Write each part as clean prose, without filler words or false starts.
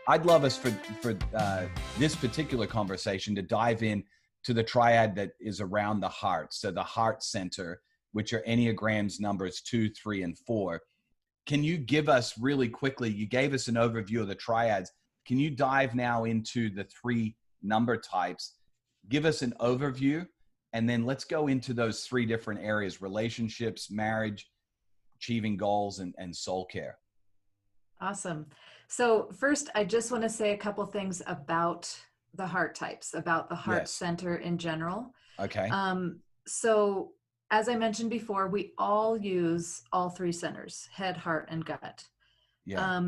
I'd love us for this particular conversation to dive in to the triad that is around the heart. So the heart center, which are Enneagrams numbers 2, 3, and 4. Can you give us really quickly, you gave us an overview of the triads. Can you dive now into the 3 number types? Give us an overview, and then let's go into those 3 different areas: relationships, marriage, achieving goals, and soul care. Awesome. So first, I just want to say a couple things about the heart types, about the heart center in general. Okay. So as I mentioned before, we all use all 3 centers: head, heart, and gut. Yeah.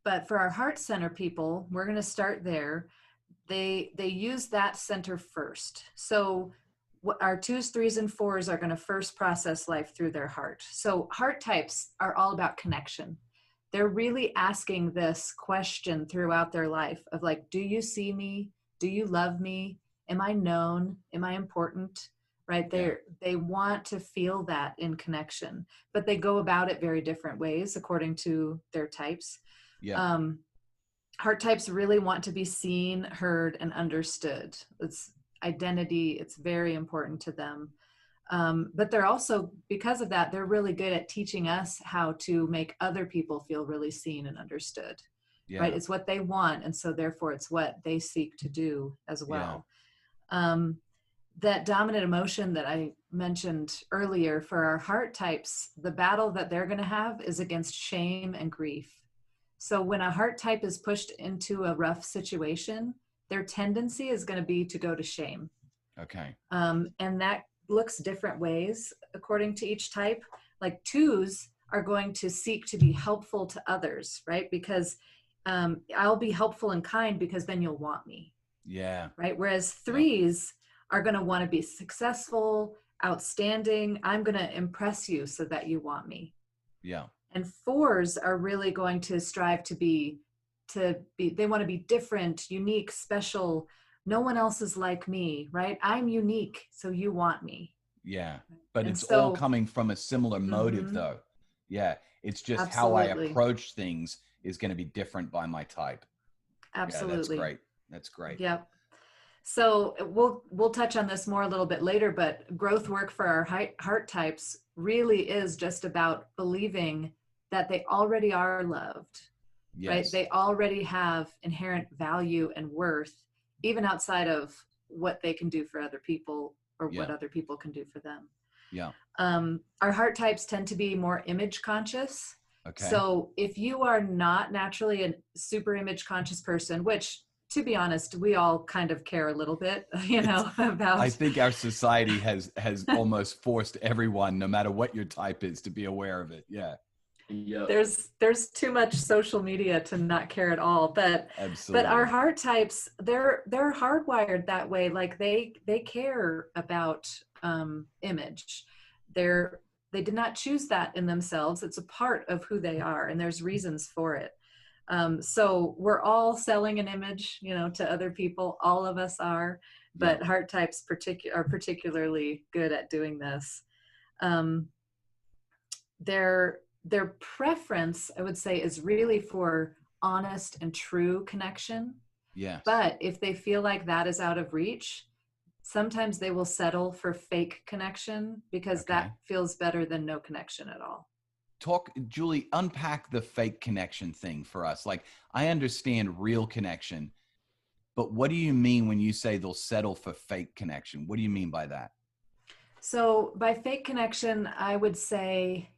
But for our heart center people, we're going to start there. They use that center first. So our 2s, 3s, and 4s are going to first process life through their heart. So heart types are all about connection. They're really asking this question throughout their life of like, do you see me? Do you love me? Am I known? Am I important? Right? They want to feel that in connection, but they go about it very different ways according to their types. Yeah. Heart types really want to be seen, heard, and understood. It's identity. It's very important to them. But they're also, because of that, they're really good at teaching us how to make other people feel really seen and understood. Yeah. Right? It's what they want. And so therefore it's what they seek to do as well. Yeah. That dominant emotion that I mentioned earlier for our heart types, the battle that they're going to have is against shame and grief. So when a heart type is pushed into a rough situation, their tendency is going to be to go to shame. Okay. And that looks different ways according to each type. Like 2s are going to seek to be helpful to others, right? Because I'll be helpful and kind because then you'll want me. Yeah. Right. Whereas 3s are going to want to be successful, outstanding. I'm going to impress you so that you want me. Yeah. And 4s are really going to strive to be, they want to be different, unique, special. No one else is like me, right? I'm unique, so you want me. Yeah. But and it's so, all coming from a similar motive though. Yeah. It's just absolutely. how I approach things is going to be different by my type. Absolutely. Yeah, that's great. That's great. Yep. So we'll touch on this more a little bit later, but growth work for our heart types really is just about believing that they already are loved, right? They already have inherent value and worth, even outside of what they can do for other people or what other people can do for them. Yeah. Our heart types tend to be more image conscious. Okay. So if you are not naturally a super image conscious person, which, to be honest, we all kind of care a little bit, about. I think our society has almost forced everyone, no matter what your type is, to be aware of it. Yeah. Yep. There's too much social media to not care at all. But absolutely. But our heart types, they're hardwired that way. Like they care about image. They did not choose that in themselves. It's a part of who they are, and there's reasons for it. So we're all selling an image, to other people. All of us are, but heart types are particularly good at doing this. Their preference, I would say, is really for honest and true connection. Yes. But if they feel like that is out of reach, sometimes they will settle for fake connection because that feels better than no connection at all. Julie, unpack the fake connection thing for us. Like, I understand real connection, but what do you mean when you say they'll settle for fake connection? What do you mean by that? So by fake connection, I would say,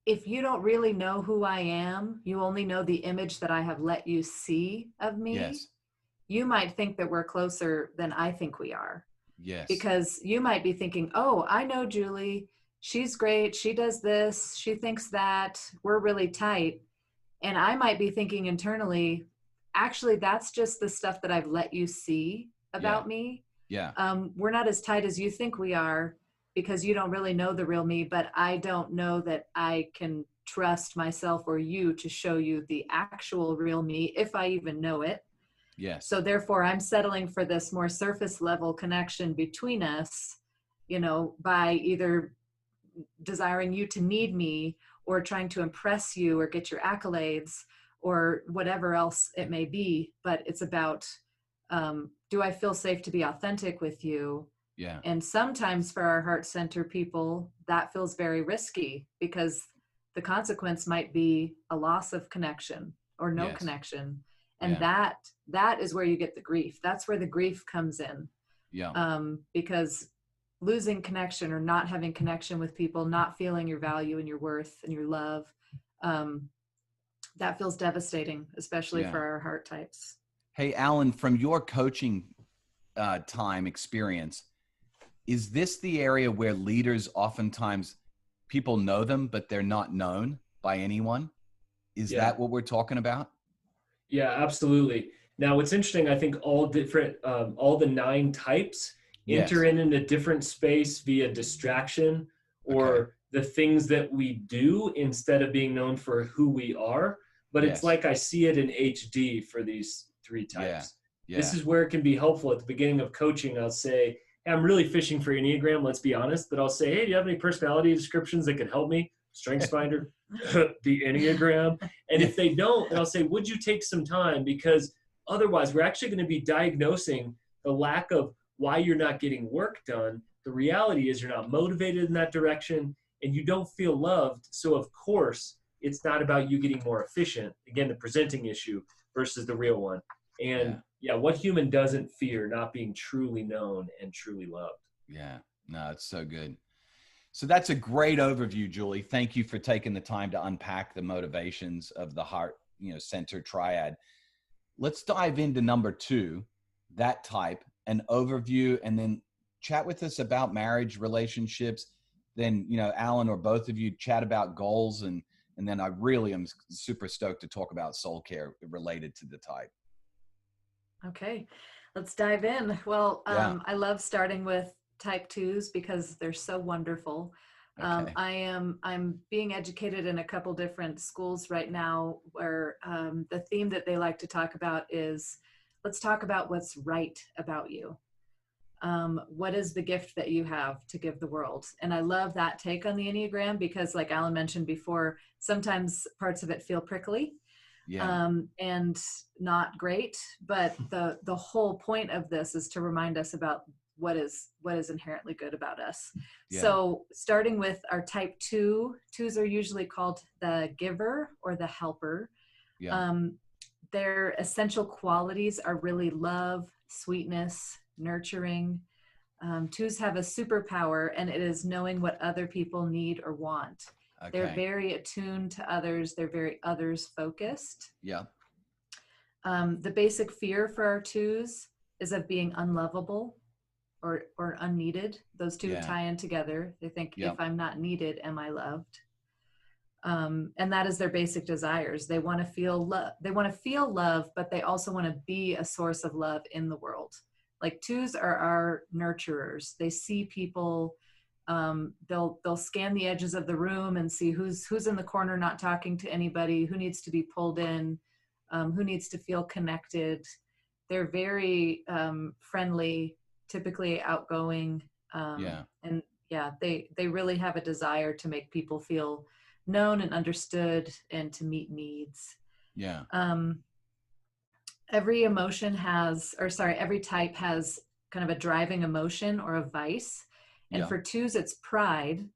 if you don't really know who I am, you only know the image that I have let you see of me. Yes. You might think that we're closer than I think we are. Yes. Because you might be thinking, oh, I know Julie. She's great. She does this. She thinks that. We're really tight. And I might be thinking internally, actually, that's just the stuff that I've let you see about me. Yeah. We're not as tight as you think we are because you don't really know the real me, but I don't know that I can trust myself or you to show you the actual real me, if I even know it. Yes. So therefore I'm settling for this more surface level connection between us, by either desiring you to need me or trying to impress you or get your accolades, or whatever else it may be. But it's about, do I feel safe to be authentic with you? Yeah. And sometimes for our heart center people, that feels very risky because the consequence might be a loss of connection or no connection. And that is where you get the grief. That's where the grief comes in. Yeah. Because losing connection or not having connection with people, not feeling your value and your worth and your love, that feels devastating, especially for our heart types. Hey, Alan, from your coaching time experience, is this the area where leaders oftentimes people know them, but they're not known by anyone? Is that what we're talking about? Yeah, absolutely. Now, what's interesting, I think all the 9 types enter in a different space via distraction or the things that we do instead of being known for who we are. But it's like I see it in HD for these 3 types. This is where it can be helpful. At the beginning of coaching, I'll say, hey, I'm really fishing for Enneagram, let's be honest. But I'll say, hey, do you have any personality descriptions that could help me? StrengthsFinder, the Enneagram. And if they don't, then I'll say, would you take some time? Because otherwise, we're actually going to be diagnosing the lack of why you're not getting work done. The reality is you're not motivated in that direction and you don't feel loved. So of course, it's not about you getting more efficient. Again, the presenting issue versus the real one. And what human doesn't fear not being truly known and truly loved? Yeah, no, it's so good. So that's a great overview, Julie. Thank you for taking the time to unpack the motivations of the heart, center triad. Let's dive into number 2, that type, an overview, and then chat with us about marriage, relationships. Then, Alan or both of you chat about goals. And then I really am super stoked to talk about soul care related to the type. Okay, let's dive in. Well, I love starting with type 2s because they're so wonderful. I'm being educated in a couple different schools right now where the theme that they like to talk about is, let's talk about what's right about you. What is the gift that you have to give the world? And I love that take on the Enneagram because, like Alan mentioned before, sometimes parts of it feel prickly. And not great, but the whole point of this is to remind us about what is inherently good about us. So starting with our type 2s are usually called the giver or the helper. Their essential qualities are really love, sweetness, nurturing. 2s have a superpower, and it is knowing what other people need or want. They're very attuned to others. They're very others focused. The basic fear for our 2s is of being unlovable or unneeded. Those 2 tie in together. They think, if I'm not needed, am I loved? And that is their basic desires. They want to feel love. They want to feel love, but they also want to be a source of love in the world. Like 2s are our nurturers. They see people. They'll scan the edges of the room and see who's in the corner not talking to anybody, who needs to be pulled in, who needs to feel connected. They're very friendly, typically outgoing, and they really have a desire to make people feel known and understood and to meet needs. Every type has kind of a driving emotion or a vice. And for 2s, it's pride.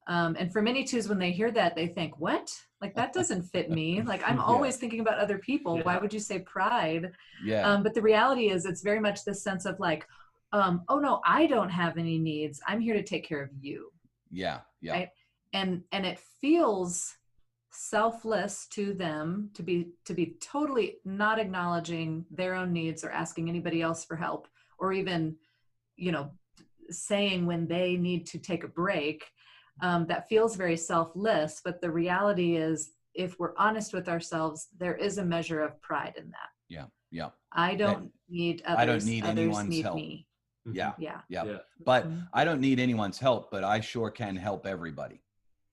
And for many 2s, when they hear that, they think, what? Like, that doesn't fit me. Like, I'm always thinking about other people. Why would you say pride? But the reality is it's very much this sense of like, oh no, I don't have any needs. I'm here to take care of you. Right? And it feels selfless to them to be totally not acknowledging their own needs or asking anybody else for help, or even, saying when they need to take a break. That feels very selfless, but the reality is, if we're honest with ourselves, there is a measure of pride in that. I don't need others. I don't need others anyone's need help. Me. But I don't need anyone's help, but I sure can help everybody.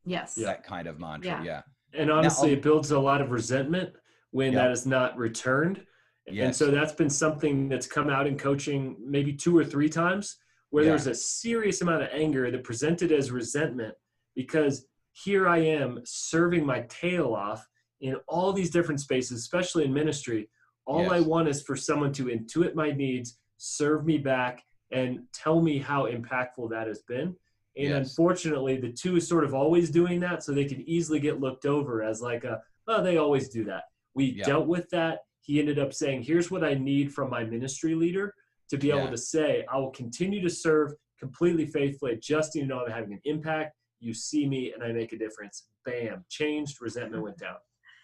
That kind of mantra. And honestly, it builds a lot of resentment when that is not returned. And so that's been something that's come out in coaching maybe 2 or 3 times, where there's a serious amount of anger that presented as resentment, because here I am serving my tail off in all these different spaces, especially in ministry. All I want is for someone to intuit my needs, serve me back, and tell me how impactful that has been. And unfortunately, the 2 is sort of always doing that, so they can easily get looked over as like they always do that. We dealt with that. He ended up saying, here's what I need from my ministry leader to be able to say, I will continue to serve completely faithfully, just so you know I'm having an impact. You see me and I make a difference. Bam, changed, resentment went down.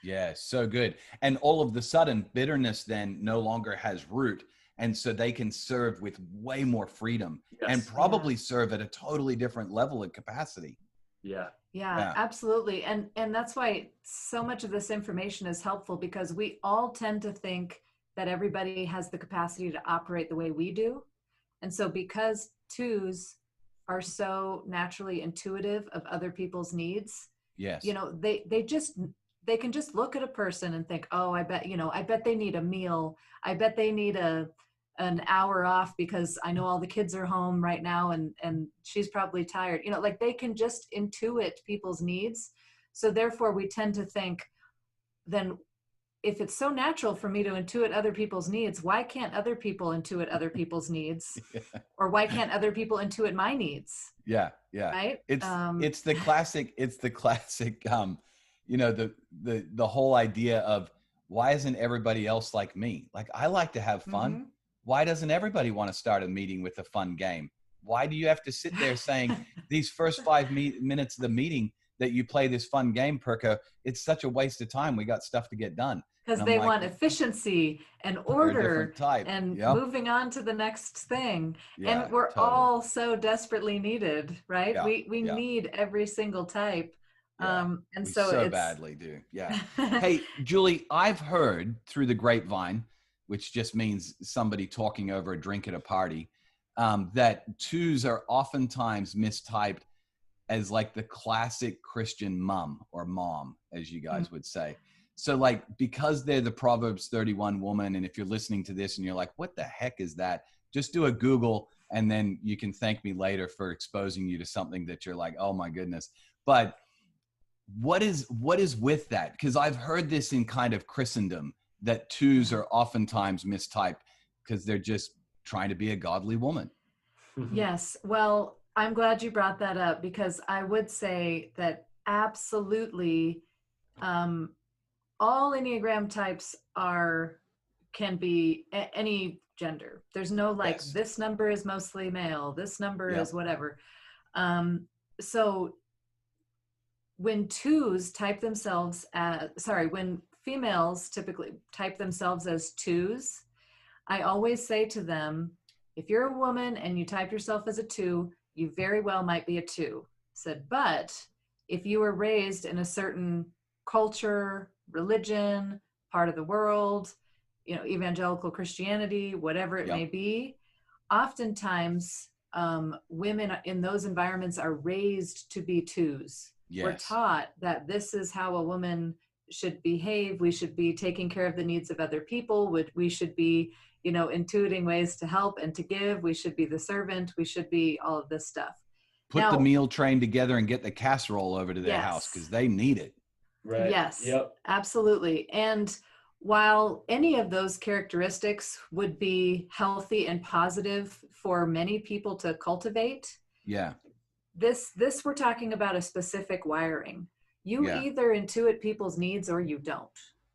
Yeah, so good. And all of the sudden, bitterness then no longer has root. And so they can serve with way more freedom and probably serve at a totally different level of capacity. Yeah, absolutely. And that's why so much of this information is helpful, because we all tend to think that everybody has the capacity to operate the way we do. And so because 2s are so naturally intuitive of other people's needs, you know, they can just look at a person and think, oh, I bet they need a meal. I bet they need an hour off because I know all the kids are home right now and she's probably tired. You know, like they can just intuit people's needs. So therefore we tend to think, then if it's so natural for me to intuit other people's needs, why can't other people intuit other people's needs? Or why can't other people intuit my needs? Yeah. Right? It's the classic, you know, the whole idea of, why isn't everybody else like me? Like, I like to have fun. Mm-hmm. Why doesn't everybody want to start a meeting with a fun game? Why do you have to sit there saying these first 5 minutes of the meeting that you play this fun game, Perko? It's such a waste of time. We got stuff to get done. Because they want efficiency and order and moving on to the next thing. And we're all so desperately needed, right? We need every single type. And so it's badly do. Yeah. Hey, Julie, I've heard through the grapevine, which just means somebody talking over a drink at a party, that 2s are oftentimes mistyped as like the classic Christian mom, as you guys would say. So like, because they're the Proverbs 31 woman, and if you're listening to this and you're like, what the heck is that? Just do a Google and then you can thank me later for exposing you to something that you're like, oh my goodness. But what is with that? Because I've heard this in kind of Christendom, that 2s are oftentimes mistyped because they're just trying to be a godly woman. Yes. Well, I'm glad you brought that up, because I would say that absolutely all Enneagram types can be any gender. There's no this number is mostly male, this number is whatever. So when 2s type themselves when females typically type themselves as 2s, I always say to them, if you're a woman and you type yourself as a 2, you very well might be a 2. But if you were raised in a certain culture, religion, part of the world, you know, evangelical Christianity, whatever it may be, oftentimes women in those environments are raised to be 2s. We're taught that this is how a woman should behave. We should be taking care of the needs of other people. We should be, you know, intuiting ways to help and to give. We should be the servant. We should be all of this stuff. Put the meal train together and get the casserole over to their house, because they need it. Right. Yes, absolutely. And while any of those characteristics would be healthy and positive for many people to cultivate, this we're talking about a specific wiring. You either intuit people's needs or you don't.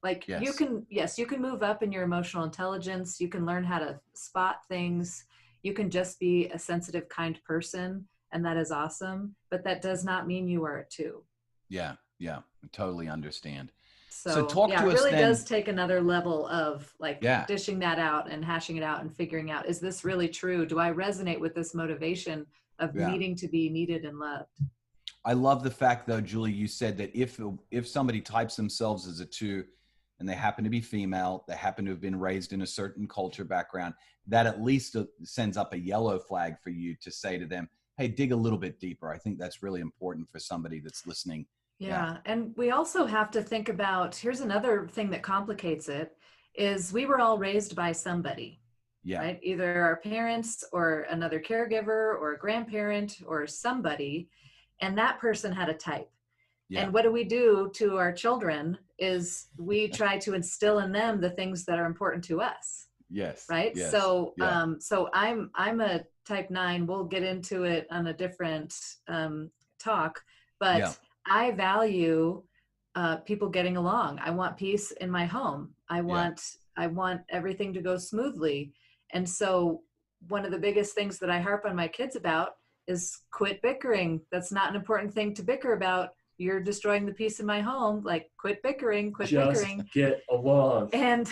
Like you can move up in your emotional intelligence. You can learn how to spot things. You can just be a sensitive, kind person, and that is awesome. But that does not mean you are a 2. Yeah, I totally understand. So talk to us. It really then. does take another level of dishing that out and hashing it out and figuring out, is this really true? Do I resonate with this motivation of needing to be needed and loved? I love the fact, though, Julie, you said that if somebody types themselves as a 2 and they happen to be female, they happen to have been raised in a certain culture background, that at least sends up a yellow flag for you to say to them, hey, dig a little bit deeper. I think that's really important for somebody that's listening. Yeah. And we also have to think about, here's another thing that complicates it, is we were all raised by somebody. Right? Either our parents or another caregiver or a grandparent or somebody, and that person had a type. And what do we do to our children is we try to instill in them the things that are important to us. Yes. Right. Yes. So, Yeah. so I'm a type 9. We'll get into it on a different talk, but I value people getting along. I want peace in my home. I want everything to go smoothly. And so one of the biggest things that I harp on my kids about is quit bickering. That's not an important thing to bicker about. You're destroying the peace in my home. Like, quit bickering, quit bickering. Get along. And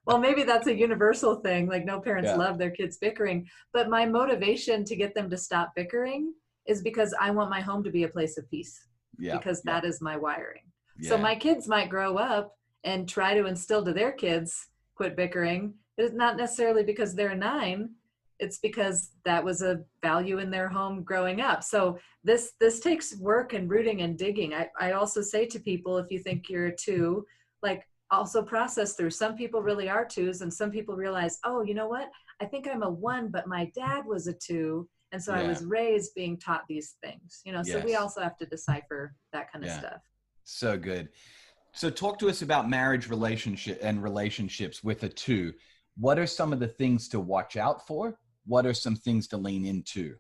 well, maybe that's a universal thing. Like, no parents love their kids bickering, but my motivation to get them to stop bickering is because I want my home to be a place of peace, because that is my wiring. So my kids might grow up and try to instill to their kids, quit bickering. It's not necessarily because they're 9. It's because that was a value in their home growing up. So this takes work and rooting and digging. I also say to people, if you think you're a 2, like, also process through. Some people really are 2s, and some people realize, oh, you know what? I think I'm a 1, but my dad was a 2. And so I was raised being taught these things, so we also have to decipher that kind of stuff. So good. So talk to us about marriage relationships with a 2. What are some of the things to watch out for? What are some things to lean into?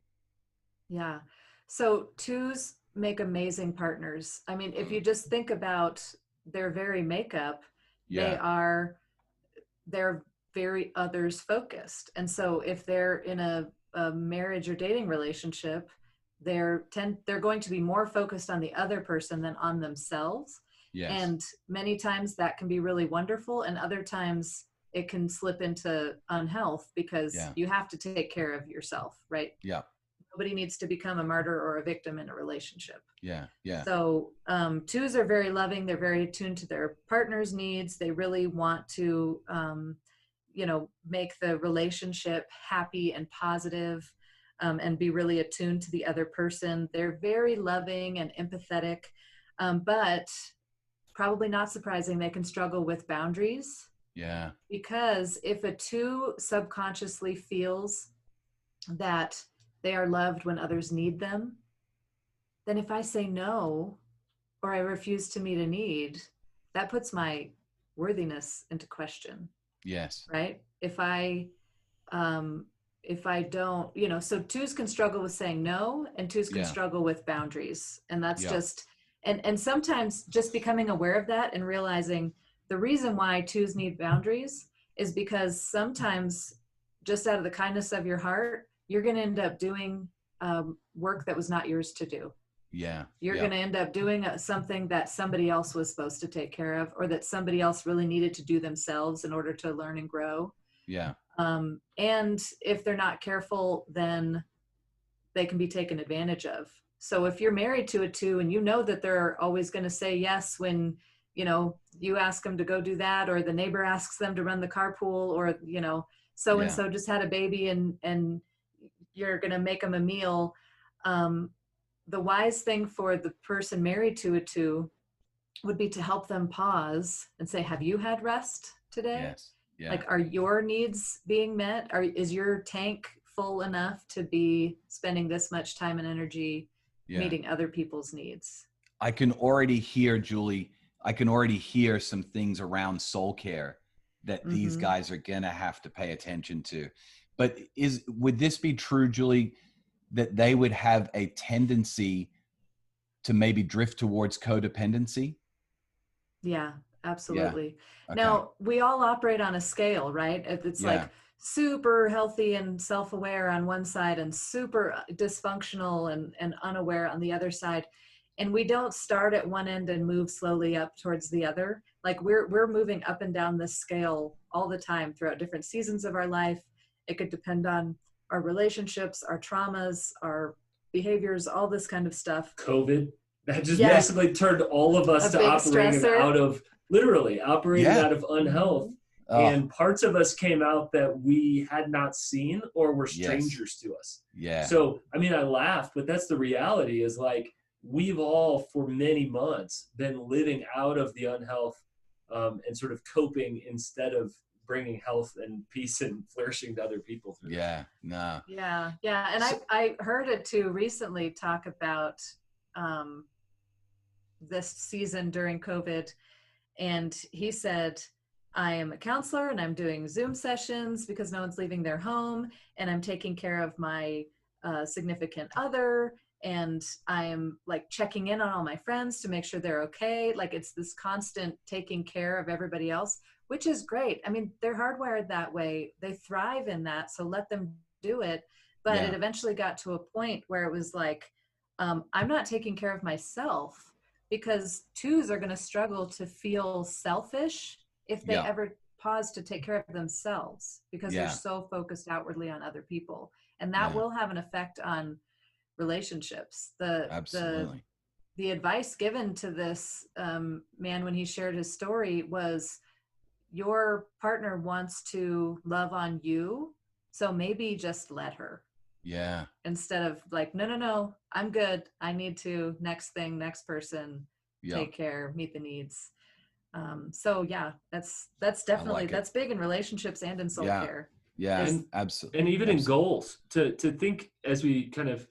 Yeah. So 2s make amazing partners. I mean, if you just think about their very makeup, they're very others focused. And so if they're in a marriage or dating relationship, they're going to be more focused on the other person than on themselves. Yes. And many times that can be really wonderful, and other times it can slip into unhealth because you have to take care of yourself, right? Yeah. Nobody needs to become a martyr or a victim in a relationship. Yeah. Yeah. So 2s are very loving. They're very attuned to their partner's needs. They really want to, make the relationship happy and positive, and be really attuned to the other person. They're very loving and empathetic, but probably not surprising, they can struggle with boundaries. Yeah. Because if a 2 subconsciously feels that they are loved when others need them, then if I say no, or I refuse to meet a need, that puts my worthiness into question. Yes. Right? If I don't, so 2s can struggle with saying no, and 2s can struggle with boundaries. And that's just, and sometimes just becoming aware of that and realizing the reason why 2s need boundaries is because sometimes, just out of the kindness of your heart, you're going to end up doing work that was not yours to do. Yeah. You're going to end up doing something that somebody else was supposed to take care of, or that somebody else really needed to do themselves in order to learn and grow. Yeah. And if they're not careful, then they can be taken advantage of. So if you're married to a 2 and you know that they're always going to say yes when, you ask them to go do that, or the neighbor asks them to run the carpool, or, so-and-so just had a baby and you're going to make them a meal. The wise thing for the person married to a 2 would be to help them pause and say, have you had rest today? Yes. Yeah. Like, are your needs being met? Is your tank full enough to be spending this much time and energy meeting other people's needs? I can already hear, Julie, some things around soul care that these guys are going to have to pay attention to. But would this be true, Julie, that they would have a tendency to maybe drift towards codependency? Yeah, absolutely. Yeah. Okay. Now, we all operate on a scale, right? It's like super healthy and self-aware on one side and super dysfunctional and unaware on the other side. And we don't start at one end and move slowly up towards the other. Like, we're moving up and down this scale all the time throughout different seasons of our life. It could depend on our relationships, our traumas, our behaviors, all this kind of stuff. COVID, that just basically turned all of us to operating out of unhealth. And parts of us came out that we had not seen or were strangers to us. Yeah. So, I mean, I laughed, but that's the reality, is like, we've all for many months been living out of the unhealth and sort of coping instead of bringing health and peace and flourishing to other people. Yeah. No. Yeah. Yeah. And I heard it too recently talk about this season during COVID. And he said, I am a counselor and I'm doing Zoom sessions because no one's leaving their home, and I'm taking care of my significant other, and I am like checking in on all my friends to make sure they're okay. Like it's this constant taking care of everybody else, which is great. I mean, they're hardwired that way. They thrive in that. So let them do it. But it eventually got to a point where it was like, I'm not taking care of myself, because twos are going to struggle to feel selfish if they ever pause to take care of themselves, because they're so focused outwardly on other people. And that will have an effect on relationships. Absolutely. The advice given to this man when he shared his story was, your partner wants to love on you, so maybe just let her. Yeah. Instead of like, no, I'm good. I need to, next thing, next person, take care, meet the needs. So yeah, that's definitely, that's big in relationships and in soul care. Yeah, absolutely. And even in goals, to think as we kind of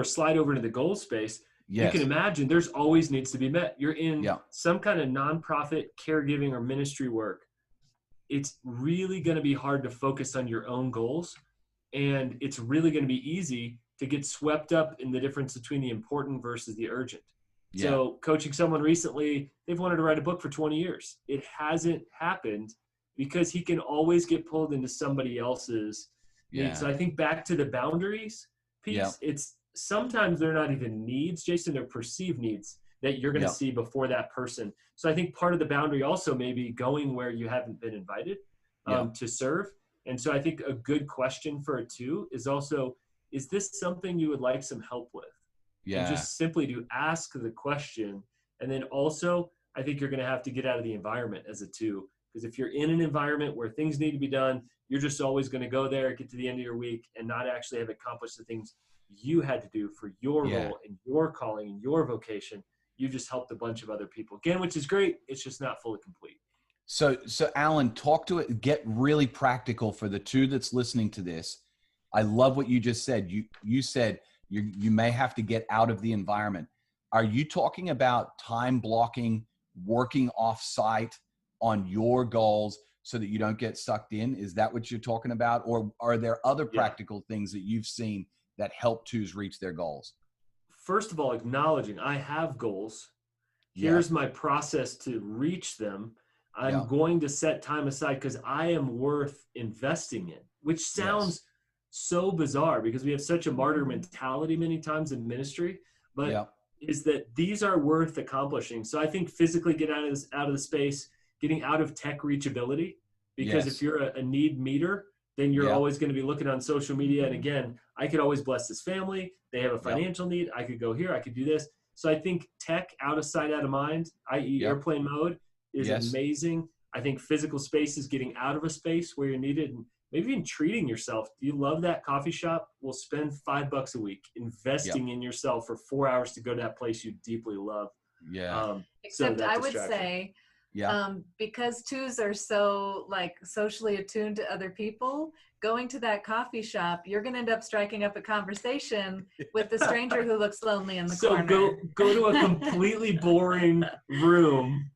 slide over into the goal space, you can imagine there's always needs to be met. You're in some kind of nonprofit caregiving or ministry work. It's really going to be hard to focus on your own goals. And it's really going to be easy to get swept up in the difference between the important versus the urgent. So coaching someone recently, they've wanted to write a book for 20 years. It hasn't happened because he can always get pulled into somebody else's needs. So I think back to the boundaries piece, it's sometimes they're not even needs, Jason, they're perceived needs that you're going to see before that person. So I think part of the boundary also may be going where you haven't been invited to serve. And so I think a good question for a two is also, is this something you would like some help with? And just simply to ask the question. And then also, I think you're going to have to get out of the environment as a two. Because if you're in an environment where things need to be done, you're just always going to go there, get to the end of your week, and not actually have accomplished the things you had to do for your role and your calling and your vocation. You just helped a bunch of other people. Again, which is great. It's just not fully complete. So Alan, talk to it, get really practical for the two that's listening to this. I love what you just said. You said you may have to get out of the environment. Are you talking about time blocking, working off site on your goals so that you don't get sucked in? Is that what you're talking about? Or are there other practical things that you've seen that help twos reach their goals? First of all, acknowledging I have goals. Here's my process to reach them. I'm going to set time aside because I am worth investing in, which sounds so bizarre because we have such a martyr mentality many times in ministry, but is that these are worth accomplishing. So I think physically get out of the space, getting out of tech reachability, because if you're a need meter, then you're always going to be looking on social media. And again, I could always bless this family. They have a financial need. I could go here. I could do this. So I think tech out of sight, out of mind, i.e. airplane mode, is amazing. I think physical space is getting out of a space where you're needed, and maybe even treating yourself. Do you love that coffee shop? Well, spend $5 a week investing in yourself for 4 hours to go to that place you deeply love. Except I would say, because twos are so like socially attuned to other people, going to that coffee shop, you're going to end up striking up a conversation with the stranger who looks lonely in the corner. So go to a completely boring room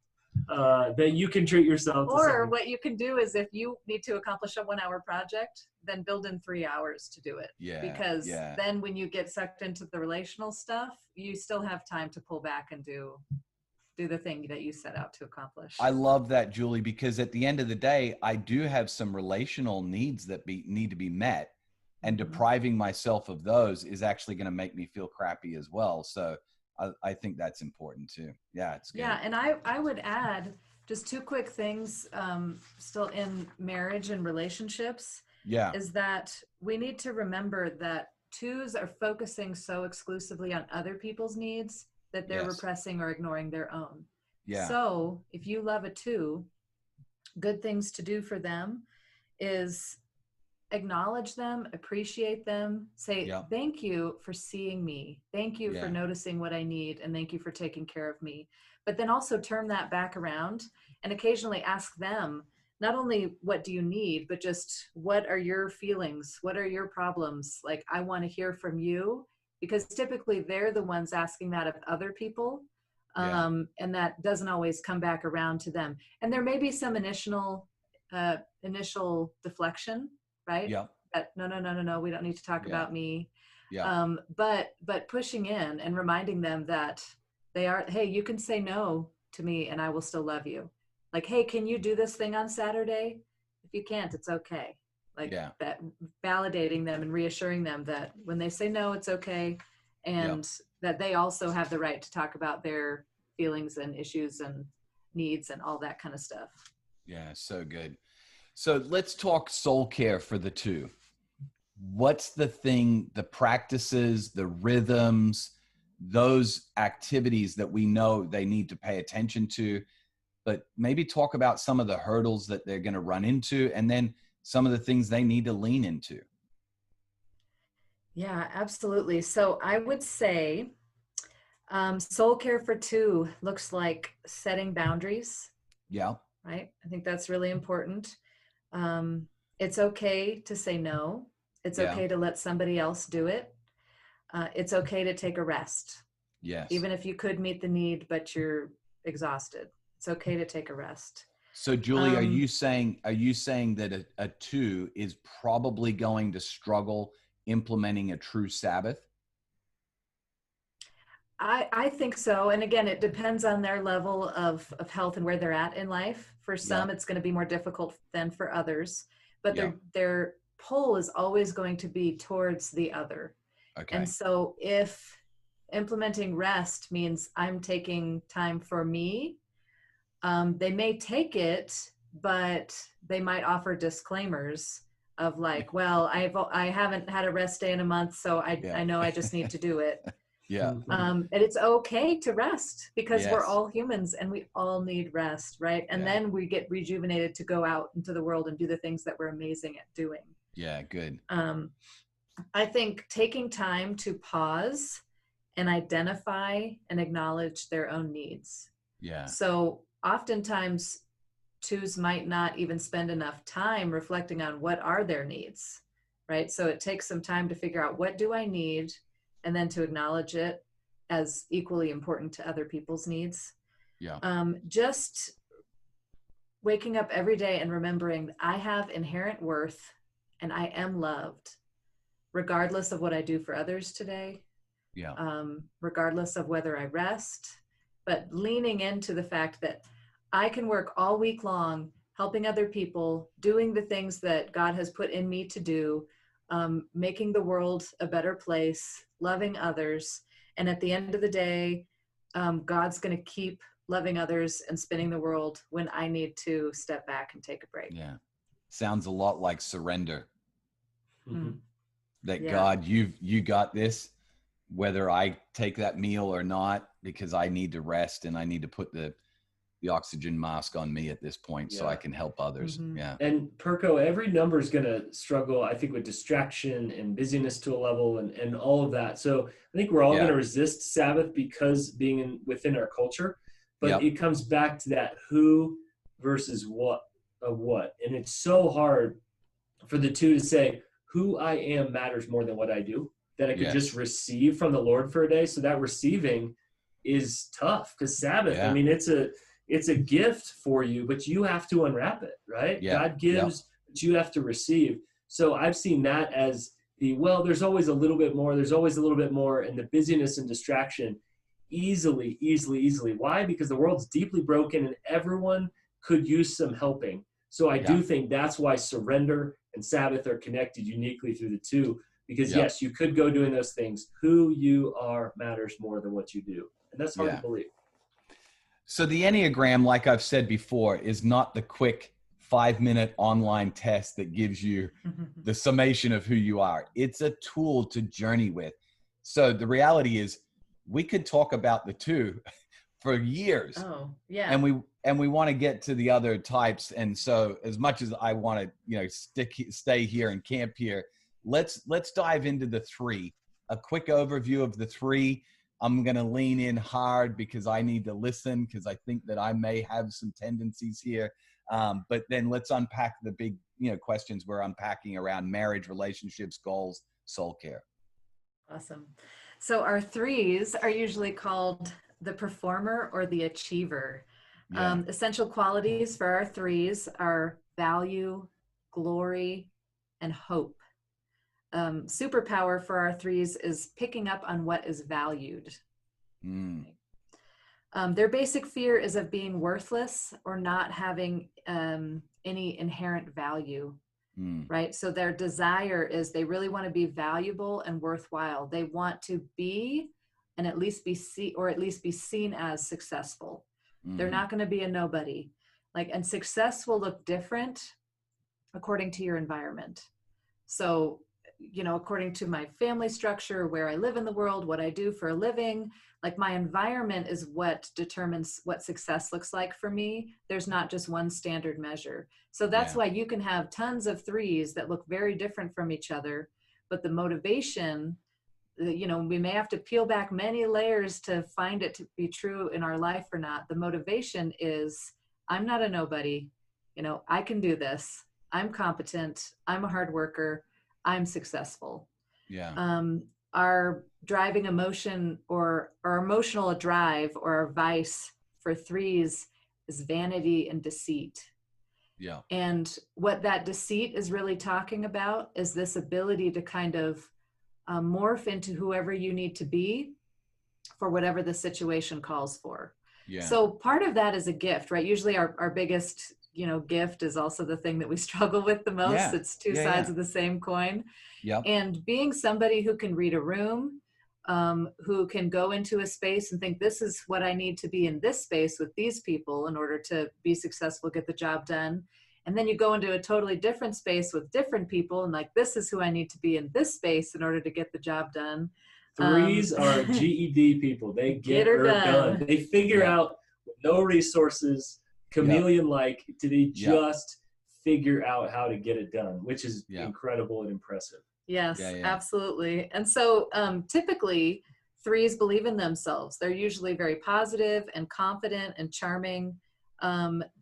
that you can treat yourself to. Or what you can do is, if you need to accomplish a 1 hour project, then build in 3 hours to do it. Because then when you get sucked into the relational stuff, you still have time to pull back and do the thing that you set out to accomplish. I love that, Julie, because at the end of the day, I do have some relational needs that need to be met, and depriving myself of those is actually going to make me feel crappy as well. So I think that's important too. Yeah, it's good. Yeah, and I would add just 2 quick things still in marriage and relationships. Is that we need to remember that twos are focusing so exclusively on other people's needs that they're repressing or ignoring their own. So if you love a two, good things to do for them is acknowledge them, appreciate them, say, thank you for seeing me. Thank you for noticing what I need. And thank you for taking care of me. But then also turn that back around and occasionally ask them, not only what do you need, but just what are your feelings? What are your problems? Like, I want to hear from you, because typically they're the ones asking that of other people. And that doesn't always come back around to them. And there may be some initial deflection, right? Yeah. That no, we don't need to talk about me. Yeah. But pushing in and reminding them that hey, you can say no to me and I will still love you. Like, hey, can you do this thing on Saturday? If you can't, it's okay. Like that, validating them and reassuring them that when they say no, it's okay. And that they also have the right to talk about their feelings and issues and needs and all that kind of stuff. Yeah, so good. So let's talk soul care for the two. What's the thing, the practices, the rhythms, those activities that we know they need to pay attention to, but maybe talk about some of the hurdles that they're going to run into, and then some of the things they need to lean into. Yeah, absolutely. So I would say soul care for two looks like setting boundaries. Yeah. Right. I think that's really important. It's okay to say no. It's okay to let somebody else do it. It's okay to take a rest. Yes. Even if you could meet the need, but you're exhausted. It's okay to take a rest. So Julie, are you saying that a two is probably going to struggle implementing a true Sabbath? I think so. And again, it depends on their level of health and where they're at in life. For some, it's going to be more difficult than for others, but their pull is always going to be towards the other. Okay. And so if implementing rest means I'm taking time for me, they may take it, but they might offer disclaimers of like, well, I haven't had a rest day in a month, so I know I just need to do it. Yeah. And it's okay to rest because we're all humans and we all need rest, right? And then we get rejuvenated to go out into the world and do the things that we're amazing at doing. Yeah, good. I think taking time to pause and identify and acknowledge their own needs. Yeah. So oftentimes twos might not even spend enough time reflecting on what are their needs, right? So it takes some time to figure out what do I need, and then to acknowledge it as equally important to other people's needs. Yeah. Just waking up every day and remembering I have inherent worth and I am loved, regardless of what I do for others today. Yeah. Regardless of whether I rest, but leaning into the fact that I can work all week long, helping other people, doing the things that God has put in me to do, making the world a better place, loving others. And at the end of the day, God's going to keep loving others and spinning the world when I need to step back and take a break. Yeah. Sounds a lot like surrender. Mm-hmm. That God, you got this, whether I take that meal or not, because I need to rest and I need to put the oxygen mask on me at this point so I can help others. Mm-hmm. Yeah. And Perko, every number is going to struggle, I think, with distraction and busyness to a level and all of that. So I think we're all going to resist Sabbath because being within our culture, but it comes back to that who versus what. And it's so hard for the two to say who I am matters more than what I do, that I could just receive from the Lord for a day. So that receiving is tough because Sabbath, I mean, it's a gift for you, but you have to unwrap it, right? Yeah. God gives, but you have to receive. So I've seen that as there's always a little bit more, and the busyness and distraction easily. Why? Because the world's deeply broken and everyone could use some helping. So I do think that's why surrender and Sabbath are connected uniquely through the two, because yes, you could go doing those things. Who you are matters more than what you do. And that's hard to believe. So the Enneagram, like I've said before, is not the quick 5-minute online test that gives you the summation of who you are. It's a tool to journey with. So the reality is we could talk about the two for years. Oh, yeah. And we want to get to the other types. And so as much as I want to, stay here and camp here, let's dive into the three. A quick overview of the three. I'm going to lean in hard because I need to listen because I think that I may have some tendencies here. But then let's unpack the big, questions we're unpacking around marriage, relationships, goals, soul care. Awesome. So our threes are usually called the performer or the achiever. Yeah. Essential qualities for our threes are value, glory, and hope. Superpower for our threes is picking up on what is valued. Mm. Their basic fear is of being worthless or not having any inherent value, right? So their desire is they really want to be valuable and worthwhile. They want to be and at least be seen as successful. They're not going to be a nobody. And success will look different according to your environment. So, according to my family structure, where I live in the world, what I do for a living, my environment is what determines what success looks like for me. There's not just one standard measure. So that's why you can have tons of threes that look very different from each other, but the motivation, we may have to peel back many layers to find it to be true in our life or not. The motivation is, I'm not a nobody, I can do this. I'm competent. I'm a hard worker. I'm successful. Yeah. Our driving emotion or emotional drive or our vice for threes is vanity and deceit. Yeah. And what that deceit is really talking about is this ability to kind of morph into whoever you need to be for whatever the situation calls for. Yeah. So part of that is a gift, right? Usually our biggest gift is also the thing that we struggle with the most. Yeah. It's two sides of the same coin. Yeah. And being somebody who can read a room, who can go into a space and think, this is what I need to be in this space with these people in order to be successful, get the job done. And then you go into a totally different space with different people and this is who I need to be in this space in order to get the job done. Threes are GED people. They get her done. They figure out with no resources, chameleon-like, they just figure out how to get it done, which is incredible and impressive. Yes, absolutely. And so typically threes believe in themselves. They're usually very positive and confident and charming.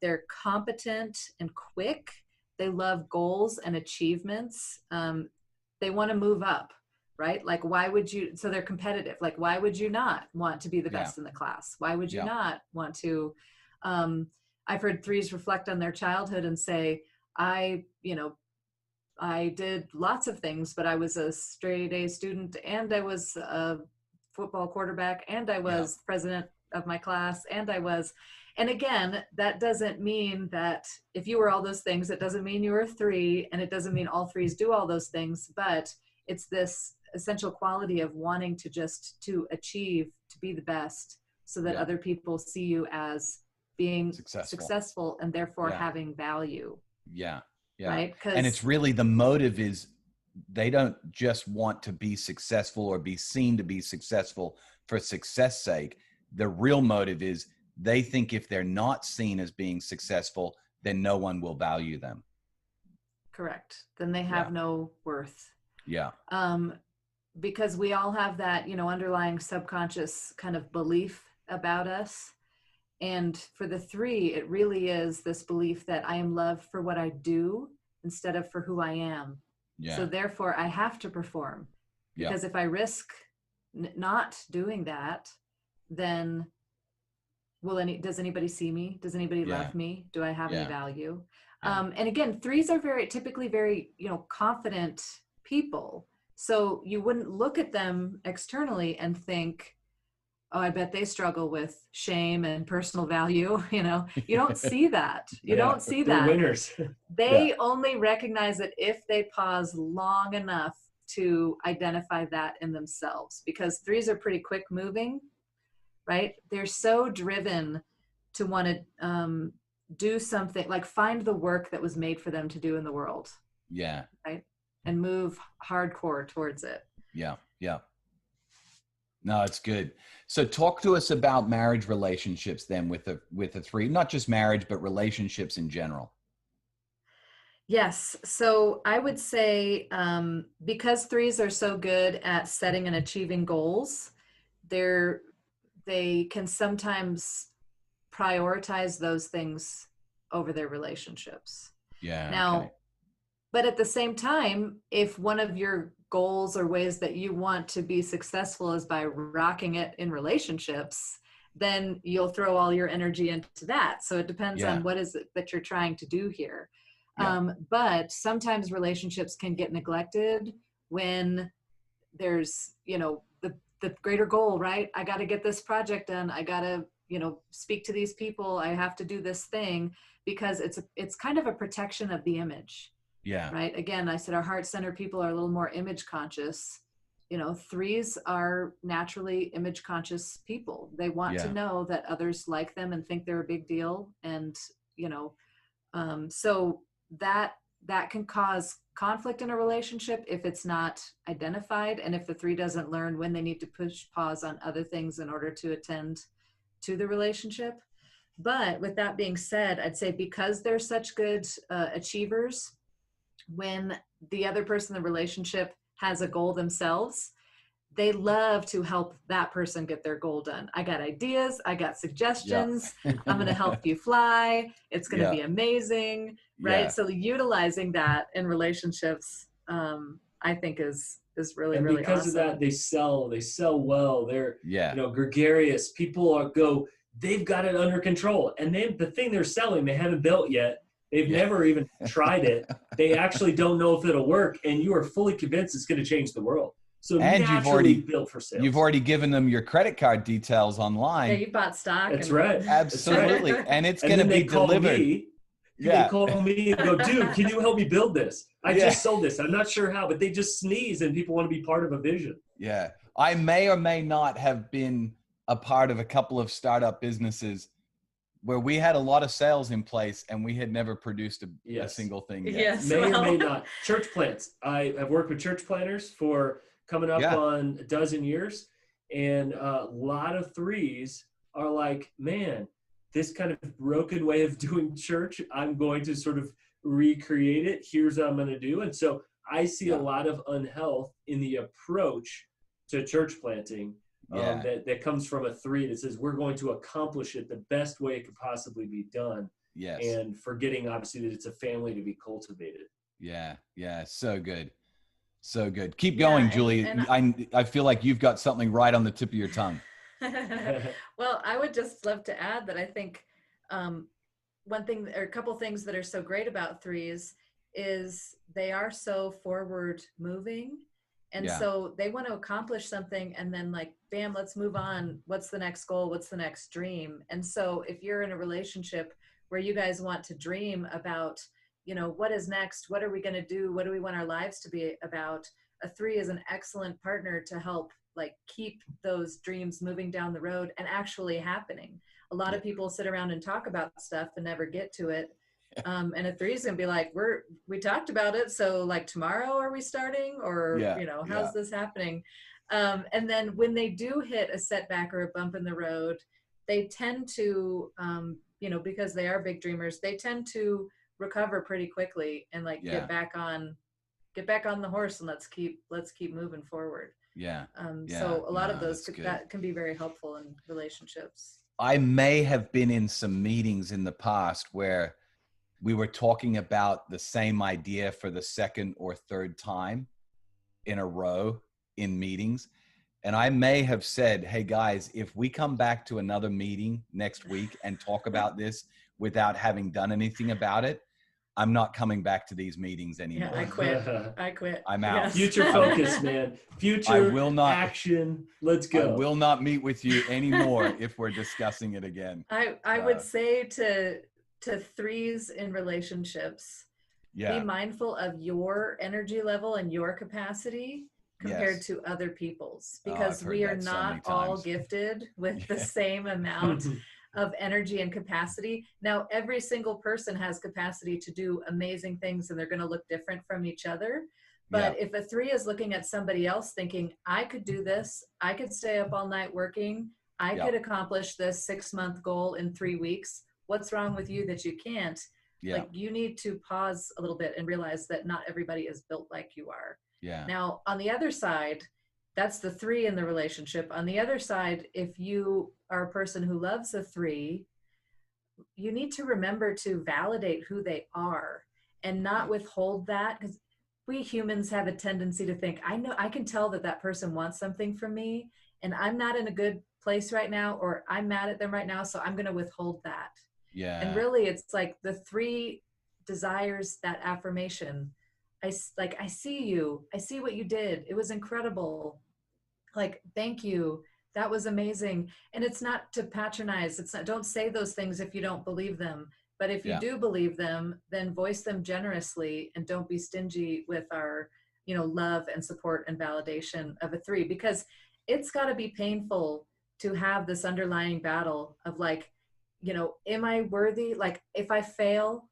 They're competent and quick. They love goals and achievements. They want to move up, right? Why would you, so they're competitive. Why would you not want to be the best in the class? Why would you not want to, I've heard threes reflect on their childhood and say, I did lots of things, but I was a straight A student and I was a football quarterback and I was president of my class and and again, that doesn't mean that if you were all those things, it doesn't mean you were a three, and it doesn't mean all threes do all those things, but it's this essential quality of wanting to achieve, to be the best so that other people see you as being successful and therefore having value. Yeah. Right? And it's really the motive is they don't just want to be successful or be seen to be successful for success sake. The real motive is they think if they're not seen as being successful, then no one will value them. Correct. Then they have no worth. Yeah. Because we all have that, underlying subconscious kind of belief about us. And for the three, it really is this belief that I am loved for what I do instead of for who I am. Yeah. So therefore I have to perform, because if I risk not doing that, then does anybody see me? Does anybody love me? Do I have any value? And again, threes are typically very, confident people. So you wouldn't look at them externally and think, oh, I bet they struggle with shame and personal value. You don't see that. You don't see that. They're winners. They only recognize it if they pause long enough to identify that in themselves, because threes are pretty quick moving, right? They're so driven to want to do something, find the work that was made for them to do in the world. Yeah. Right. And move hardcore towards it. Yeah. Yeah. No, it's good. So talk to us about marriage relationships then with a three, not just marriage, but relationships in general. Yes. So I would say because threes are so good at setting and achieving goals, they can sometimes prioritize those things over their relationships. Yeah. Now, but at the same time, if one of your goals or ways that you want to be successful is by rocking it in relationships, then you'll throw all your energy into that. So it depends Yeah. on what is it that you're trying to do here. Yeah. But sometimes relationships can get neglected when there's, the greater goal, right? I got to get this project done. I got to, speak to these people. I have to do this thing, because it's kind of a protection of the image. Yeah. Right. Again, I said our heart center people are a little more image conscious. Threes are naturally image conscious people. They want to know that others like them and think they're a big deal. And, so that can cause conflict in a relationship if it's not identified, and if the three doesn't learn when they need to push pause on other things in order to attend to the relationship. But with that being said, I'd say because they're such good achievers, when the other person in the relationship has a goal themselves, they love to help that person get their goal done. I got ideas. I got suggestions. I'm going to help you fly. It's going to be amazing. Right. So utilizing that in relationships, I think is really, and really because awesome. of that, they sell well. They're, gregarious. People they've got it under control. And the thing they're selling, they haven't built yet. They've never even tried it. They actually don't know if it'll work. And you are fully convinced it's going to change the world. So and naturally built for sales. You've already given them your credit card details online. Yeah, you bought stock. That's right. Absolutely. That's right. And it's going to be delivered. They call me and go, dude, can you help me build this? I just sold this. I'm not sure how, but they just sneeze and people want to be part of a vision. Yeah. I may or may not have been a part of a couple of startup businesses where we had a lot of sales in place and we had never produced a single thing yet. Yes, may or may not. Church plants. I have worked with church planners for coming up on a dozen years. And a lot of threes are like, man, this kind of broken way of doing church, I'm going to sort of recreate it. Here's what I'm going to do. And so I see a lot of unhealth in the approach to church planting that comes from a three that says we're going to accomplish it the best way it could possibly be done. Yes. And forgetting obviously that it's a family to be cultivated. Yeah. Yeah. So good. So good. Keep going, Julie. I feel like you've got something right on the tip of your tongue. Well, I would just love to add that I think one thing or a couple things that are so great about threes is they are so forward moving. And so they want to accomplish something and then like, bam, let's move on. What's the next goal? What's the next dream? And so if you're in a relationship where you guys want to dream about, what is next? What are we going to do? What do we want our lives to be about? A three is an excellent partner to help like keep those dreams moving down the road and actually happening. A lot of people sit around and talk about stuff and never get to it. And a three is going to be like, we talked about it. So like tomorrow are we starting or, how's this happening? And then when they do hit a setback or a bump in the road, they tend to, because they are big dreamers, they tend to recover pretty quickly and like get back on the horse and let's keep moving forward. So a lot of those that can be very helpful in relationships. I may have been in some meetings in the past where we were talking about the same idea for the second or third time in a row in meetings. And I may have said, hey guys, if we come back to another meeting next week and talk about this without having done anything about it, I'm not coming back to these meetings anymore. Yeah, I quit. I'm out. Yes. Future focus, man. Future action. Let's go. I will not meet with you anymore if we're discussing it again. I would say to threes in relationships, be mindful of your energy level and your capacity compared to other people's, because we are not all gifted with the same amount of energy and capacity. Now, every single person has capacity to do amazing things and they're going to look different from each other. But if a three is looking at somebody else thinking, I could do this, I could stay up all night working, I could accomplish this 6-month goal in 3 weeks. What's wrong with you that you can't? Like, you need to pause a little bit and realize that not everybody is built like you are. Now, on the other side, that's the three in the relationship. On the other side, if you are a person who loves a three, you need to remember to validate who they are and not withhold that, because we humans have a tendency to think, I know I can tell that person wants something from me and I'm not in a good place right now, or I'm mad at them right now, so I'm going to withhold that. Yeah. And really it's like the 3 desires that affirmation. I see you, I see what you did, it was incredible, like, thank you, that was amazing. And it's not to patronize, it's not, don't say those things if you don't believe them, but if you do believe them, then voice them generously, and don't be stingy with our, love and support and validation of a 3, because it's got to be painful to have this underlying battle of like, am I worthy? Like, if I fail,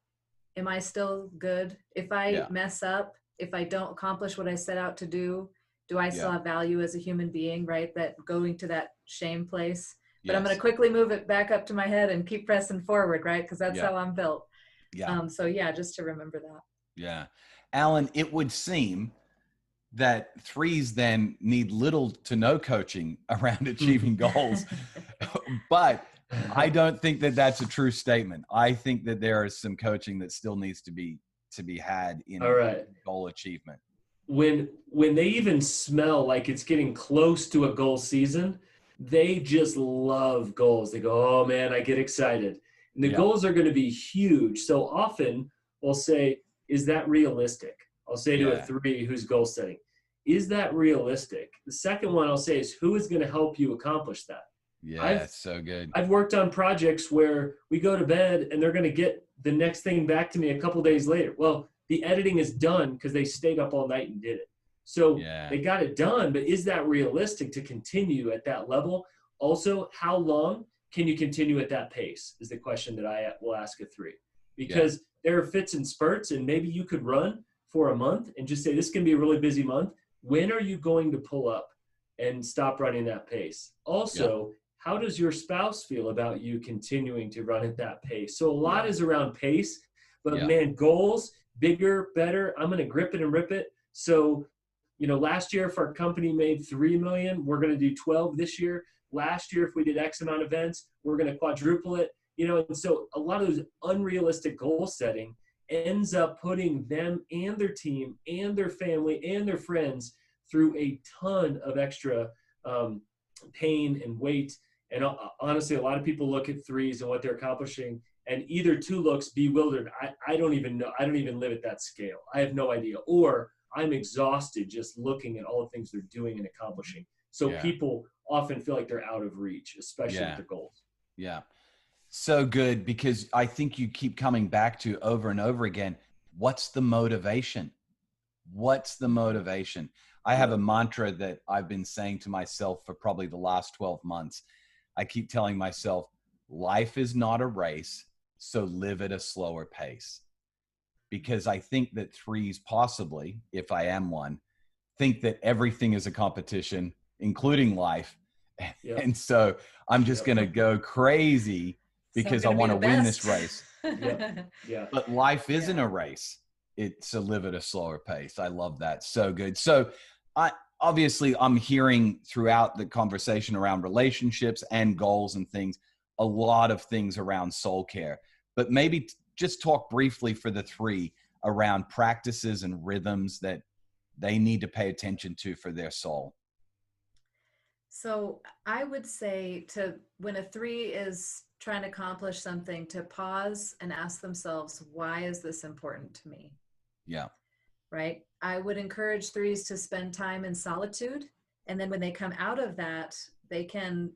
am I still good? If I mess up, if I don't accomplish what I set out to do I still have value as a human being, right? That going to that shame place. But I'm going to quickly move it back up to my head and keep pressing forward, right? Because that's how I'm built. Yeah. So yeah, just to remember that. Yeah. Alan, it would seem that 3s then need little to no coaching around achieving goals. But I don't think that that's a true statement. I think that there is some coaching that still needs to be had in goal achievement. When they even smell like it's getting close to a goal season, they just love goals. They go, oh man, I get excited. And the goals are going to be huge. So often we'll say, is that realistic? I'll say to a 3 who's goal setting, is that realistic? The second one I'll say is, who is going to help you accomplish that? Yeah, that's so good. I've worked on projects where we go to bed and they're going to get the next thing back to me a couple days later. Well, the editing is done because they stayed up all night and did it. So they got it done, but is that realistic to continue at that level? Also, how long can you continue at that pace is the question that I will ask a 3. Because there are fits and spurts, and maybe you could run for a month and just say, this can be a really busy month. When are you going to pull up and stop running that pace? Also, how does your spouse feel about you continuing to run at that pace? So a lot is around pace, but man, goals, bigger, better. I'm going to grip it and rip it. So, last year if our company made 3 million, we're going to do 12 this year. Last year, if we did X amount of events, we're going to quadruple it. And so a lot of those unrealistic goal setting ends up putting them and their team and their family and their friends through a ton of extra pain and weight. And honestly, a lot of people look at 3s and what they're accomplishing, and either 2 looks bewildered. I don't even know. I don't even live at that scale. I have no idea. Or I'm exhausted just looking at all the things they're doing and accomplishing. So people often feel like they're out of reach, especially with their goals. Yeah. So good, because I think you keep coming back to over and over again, what's the motivation? What's the motivation? I have a mantra that I've been saying to myself for probably the last 12 months. I keep telling myself, life is not a race, so live at a slower pace. Because I think that 3s possibly, if I am one, think that everything is a competition, including life. And so I'm just going to go crazy because I want to win this race. But life isn't a race. It's to live at a slower pace. I love that. So good. So obviously I'm hearing throughout the conversation around relationships and goals and things, a lot of things around soul care, but maybe just talk briefly for the 3 around practices and rhythms that they need to pay attention to for their soul. So I would say when a 3 is trying to accomplish something, to pause and ask themselves, why is this important to me? Yeah. Right. I would encourage 3s to spend time in solitude. And then when they come out of that, they can,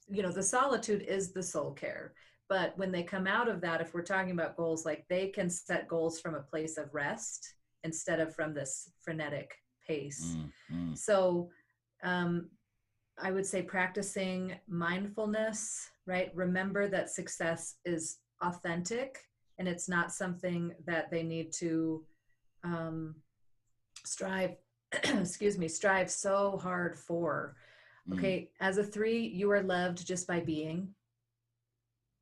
the solitude is the soul care. But when they come out of that, if we're talking about goals, like they can set goals from a place of rest instead of from this frenetic pace. So I would say practicing mindfulness, right? Remember that success is authentic and it's not something that they need to strive so hard for. Okay. As a 3, you are loved just by being.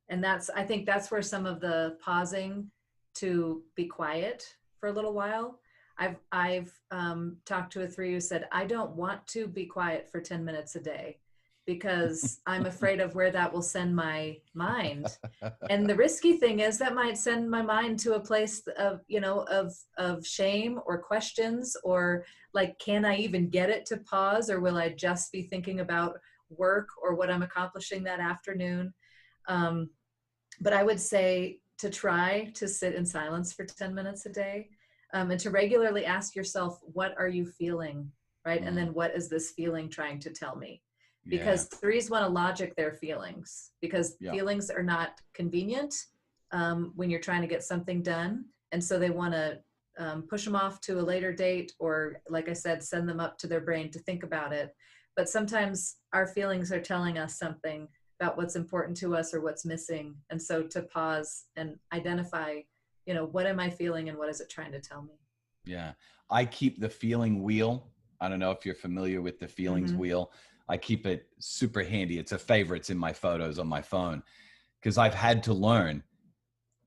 And I think that's where some of the pausing to be quiet for a little while. I've talked to a 3 who said, I don't want to be quiet for 10 minutes a day because I'm afraid of where that will send my mind. And the risky thing is that might send my mind to a place of shame or questions, or like, can I even get it to pause, or will I just be thinking about work or what I'm accomplishing that afternoon. But I would say to try to sit in silence for 10 minutes a day, and to regularly ask yourself, what are you feeling, right? And then what is this feeling trying to tell me? Because threes want to logic their feelings, because feelings are not convenient when you're trying to get something done. And so they want to push them off to a later date, or like I said, send them up to their brain to think about it. But sometimes our feelings are telling us something about what's important to us or what's missing. And so to pause and identify, what am I feeling and what is it trying to tell me? Yeah. I keep the feeling wheel. I don't know if you're familiar with the feelings wheel. I keep it super handy. It's a favorites in my photos on my phone, because I've had to learn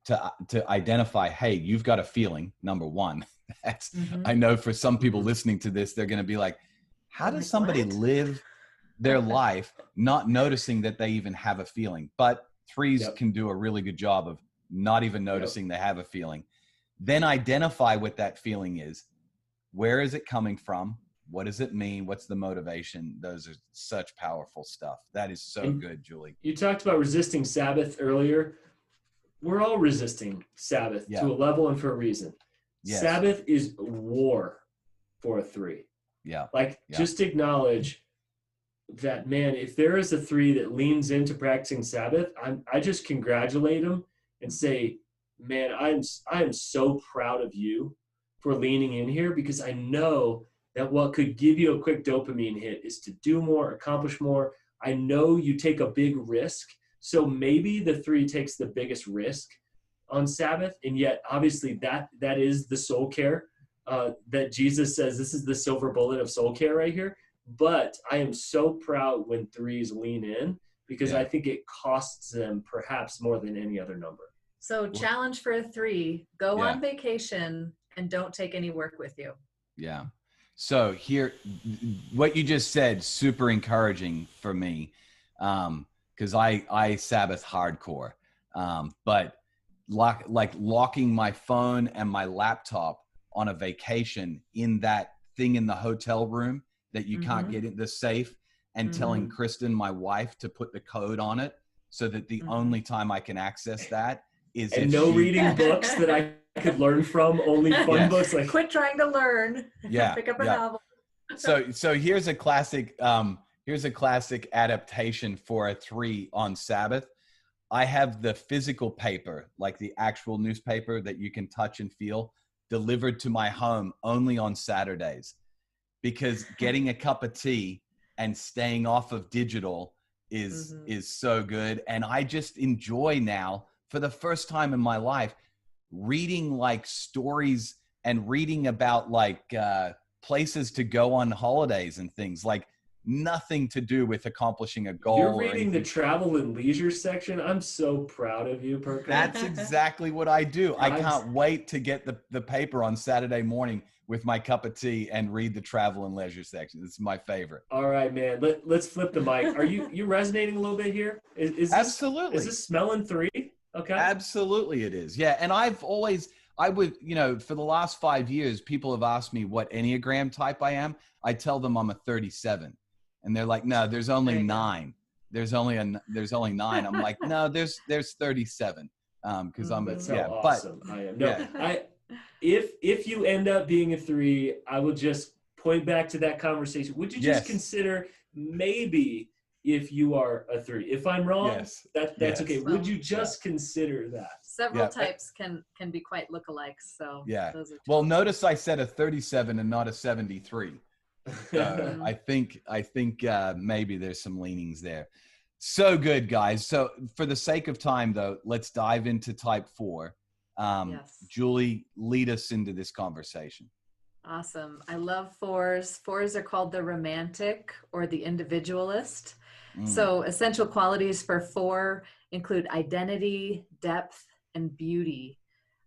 to identify, hey, you've got a feeling, number one. That's, I know for some people listening to this, they're going to be like, how does somebody live their life not noticing that they even have a feeling? But threes can do a really good job of not even noticing they have a feeling. Then identify what that feeling is. Where is it coming from? What does it mean? What's the motivation? Those are such powerful stuff. That is so good, Julie. You talked about resisting Sabbath earlier. We're all resisting Sabbath to a level and for a reason. Yes. Sabbath is war for a three. Yeah. Just acknowledge that, man, if there is a three that leans into practicing Sabbath, I just congratulate them and say, man, I am so proud of you for leaning in here, because I know that what could give you a quick dopamine hit is to do more, accomplish more. I know you take a big risk. So maybe the three takes the biggest risk on Sabbath. And yet, obviously, that is the soul care that Jesus says, this is the silver bullet of soul care right here. But I am so proud when threes lean in, because I think it costs them perhaps more than any other number. So challenge for a three, go on vacation and don't take any work with you. Yeah. So here, what you just said, super encouraging for me. Because I Sabbath hardcore, but locking my phone and my laptop on a vacation in that thing in the hotel room that you can't get in the safe, and telling Kristen, my wife, to put the code on it so that the only time I can access that is and no reading books that I could learn from, only fun books. Quit trying to learn. Pick up a novel. So here's a classic. Here's a classic adaptation for a three on Sabbath. I have the physical paper, like the actual newspaper that you can touch and feel, delivered to my home only on Saturdays, because getting a cup of tea and staying off of digital is so good. And I just enjoy now, for the first time in my life, reading stories and reading about places to go on holidays and things, nothing to do with accomplishing a goal. You're reading the travel and leisure section. I'm so proud of you, Perko. That's exactly what I do. I can't wait to get the paper on Saturday morning with my cup of tea and read the travel and leisure section. This is my favorite. All right, man. Let's flip the mic. Are you resonating a little bit here? Absolutely. Is this smelling three? Okay. Absolutely it is. Yeah. And I would, for the last 5 years, people have asked me what Enneagram type I am. I tell them I'm a 37. And they're like, no, there's only 9. There's only 9. I'm like, no, there's 37. Because I'm That's how awesome I am. No, if you end up being a 3, I will just point back to that conversation. Would you just consider maybe if you are a 3? If I'm wrong, that's okay. Would you just consider that? Several types can be quite lookalikes. So those are well, notice I said a 37 and not a 73. I think maybe there's some leanings there. So good, guys. So for the sake of time, though, let's dive into type 4. Julie, lead us into this conversation. Awesome. I love 4s. 4s are called the romantic or the individualist. So essential qualities for 4 include identity, depth, and beauty.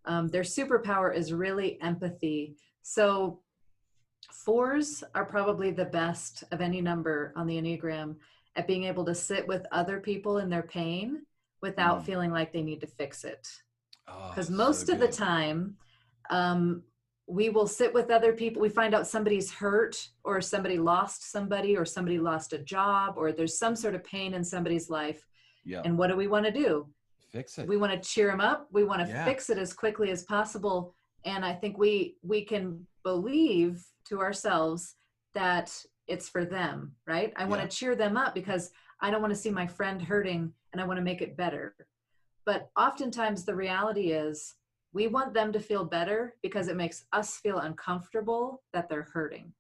Their superpower is really empathy. So 4s are probably the best of any number on the Enneagram at being able to sit with other people in their pain without feeling like they need to fix it. Because most of the time, we will sit with other people. We find out somebody's hurt, or somebody lost somebody, or somebody lost a job, or there's some sort of pain in somebody's life. Yeah. And what do we want to do? Fix it. We want to cheer them up. We want to Yeah. fix it as quickly as possible. And I think we can believe to ourselves that it's for them, right? I want to cheer them up because I don't want to see my friend hurting and I want to make it better. But oftentimes the reality is we want them to feel better because it makes us feel uncomfortable that they're hurting.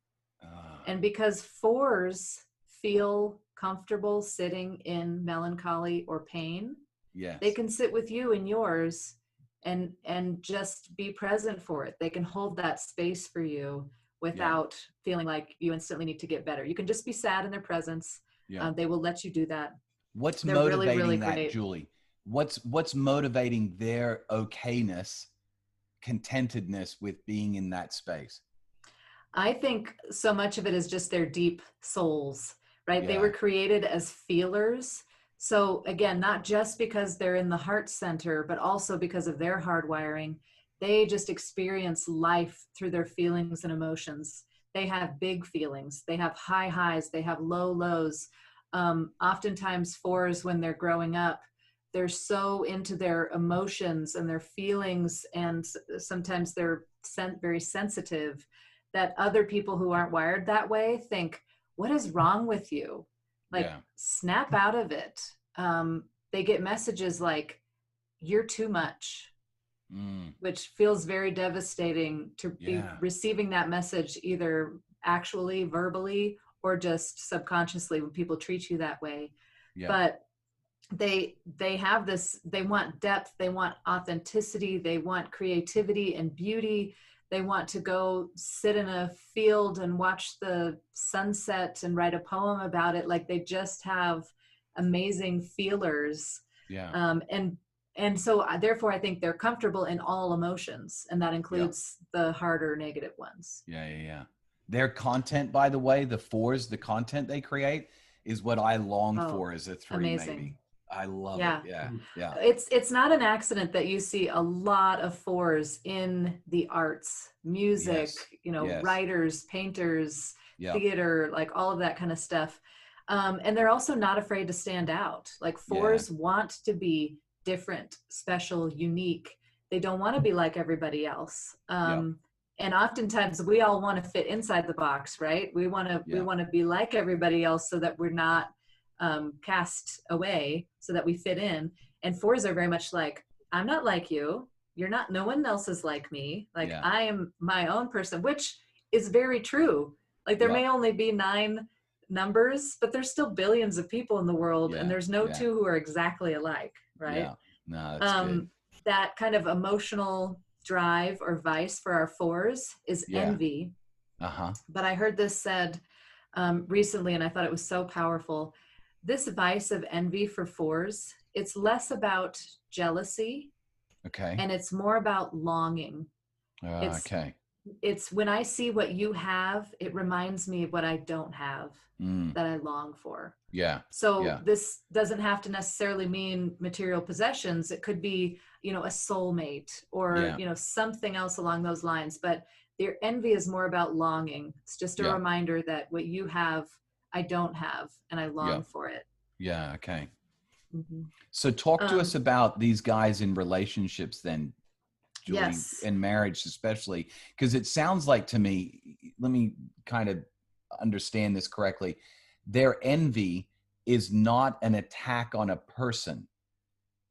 And because 4s feel comfortable sitting in melancholy or pain, they can sit with you in yours and just be present for it. They can hold that space for you without feeling like you instantly need to get better. You can just be sad in their presence. They will let you do that. What's They're motivating really that, great. Julie? What's motivating their okayness, contentedness with being in that space? I think so much of it is just their deep souls, right? They were created as feelers. So again, not just because they're in the heart center, but also because of their hardwiring, they just experience life through their feelings and emotions. They have big feelings. They have high highs. They have low lows. Oftentimes 4s, when they're growing up, they're so into their emotions and their feelings, and sometimes they're very sensitive, that other people who aren't wired that way think, what is wrong with you? Like, snap out of it. They get messages like, you're too much, which feels very devastating to be receiving that message, either actually verbally or just subconsciously when people treat you that way. But they have this, they want depth, they want authenticity, they want creativity and beauty. They want to go sit in a field and watch the sunset and write a poem about it. Like, they just have amazing feelers. And so therefore I think they're comfortable in all emotions, and that includes the harder negative ones. Their content, by the way, the 4s, the content they create is what I long for as a 3. Amazing. Maybe I love it. It's not an accident that you see a lot of 4s in the arts, music, writers, painters, theater, like all of that kind of stuff. And they're also not afraid to stand out. Like 4s want to be different, special, unique. They don't want to be like everybody else. And oftentimes we all want to fit inside the box, right? We want to be like everybody else so that we're not cast away, so that we fit in. And 4s are very much like, I'm not like you. You're not, no one else is like me. Like, I am my own person, which is very true. Like, there may only be 9 numbers, but there's still billions of people in the world, and there's no 2 who are exactly alike, right? That's good. That kind of emotional drive or vice for our 4s is envy. But I heard this said recently, and I thought it was so powerful. This vice of envy for 4s, it's less about jealousy, and it's more about longing. It's when I see what you have, it reminds me of what I don't have, that I long for. So this doesn't have to necessarily mean material possessions. It could be, a soulmate or, something else along those lines. But their envy is more about longing. It's just a reminder that what you have, I don't have, and I long for it. So talk to us about these guys in relationships then, Julie, in marriage especially, because it sounds like to me, let me kind of understand this correctly, their envy is not an attack on a person.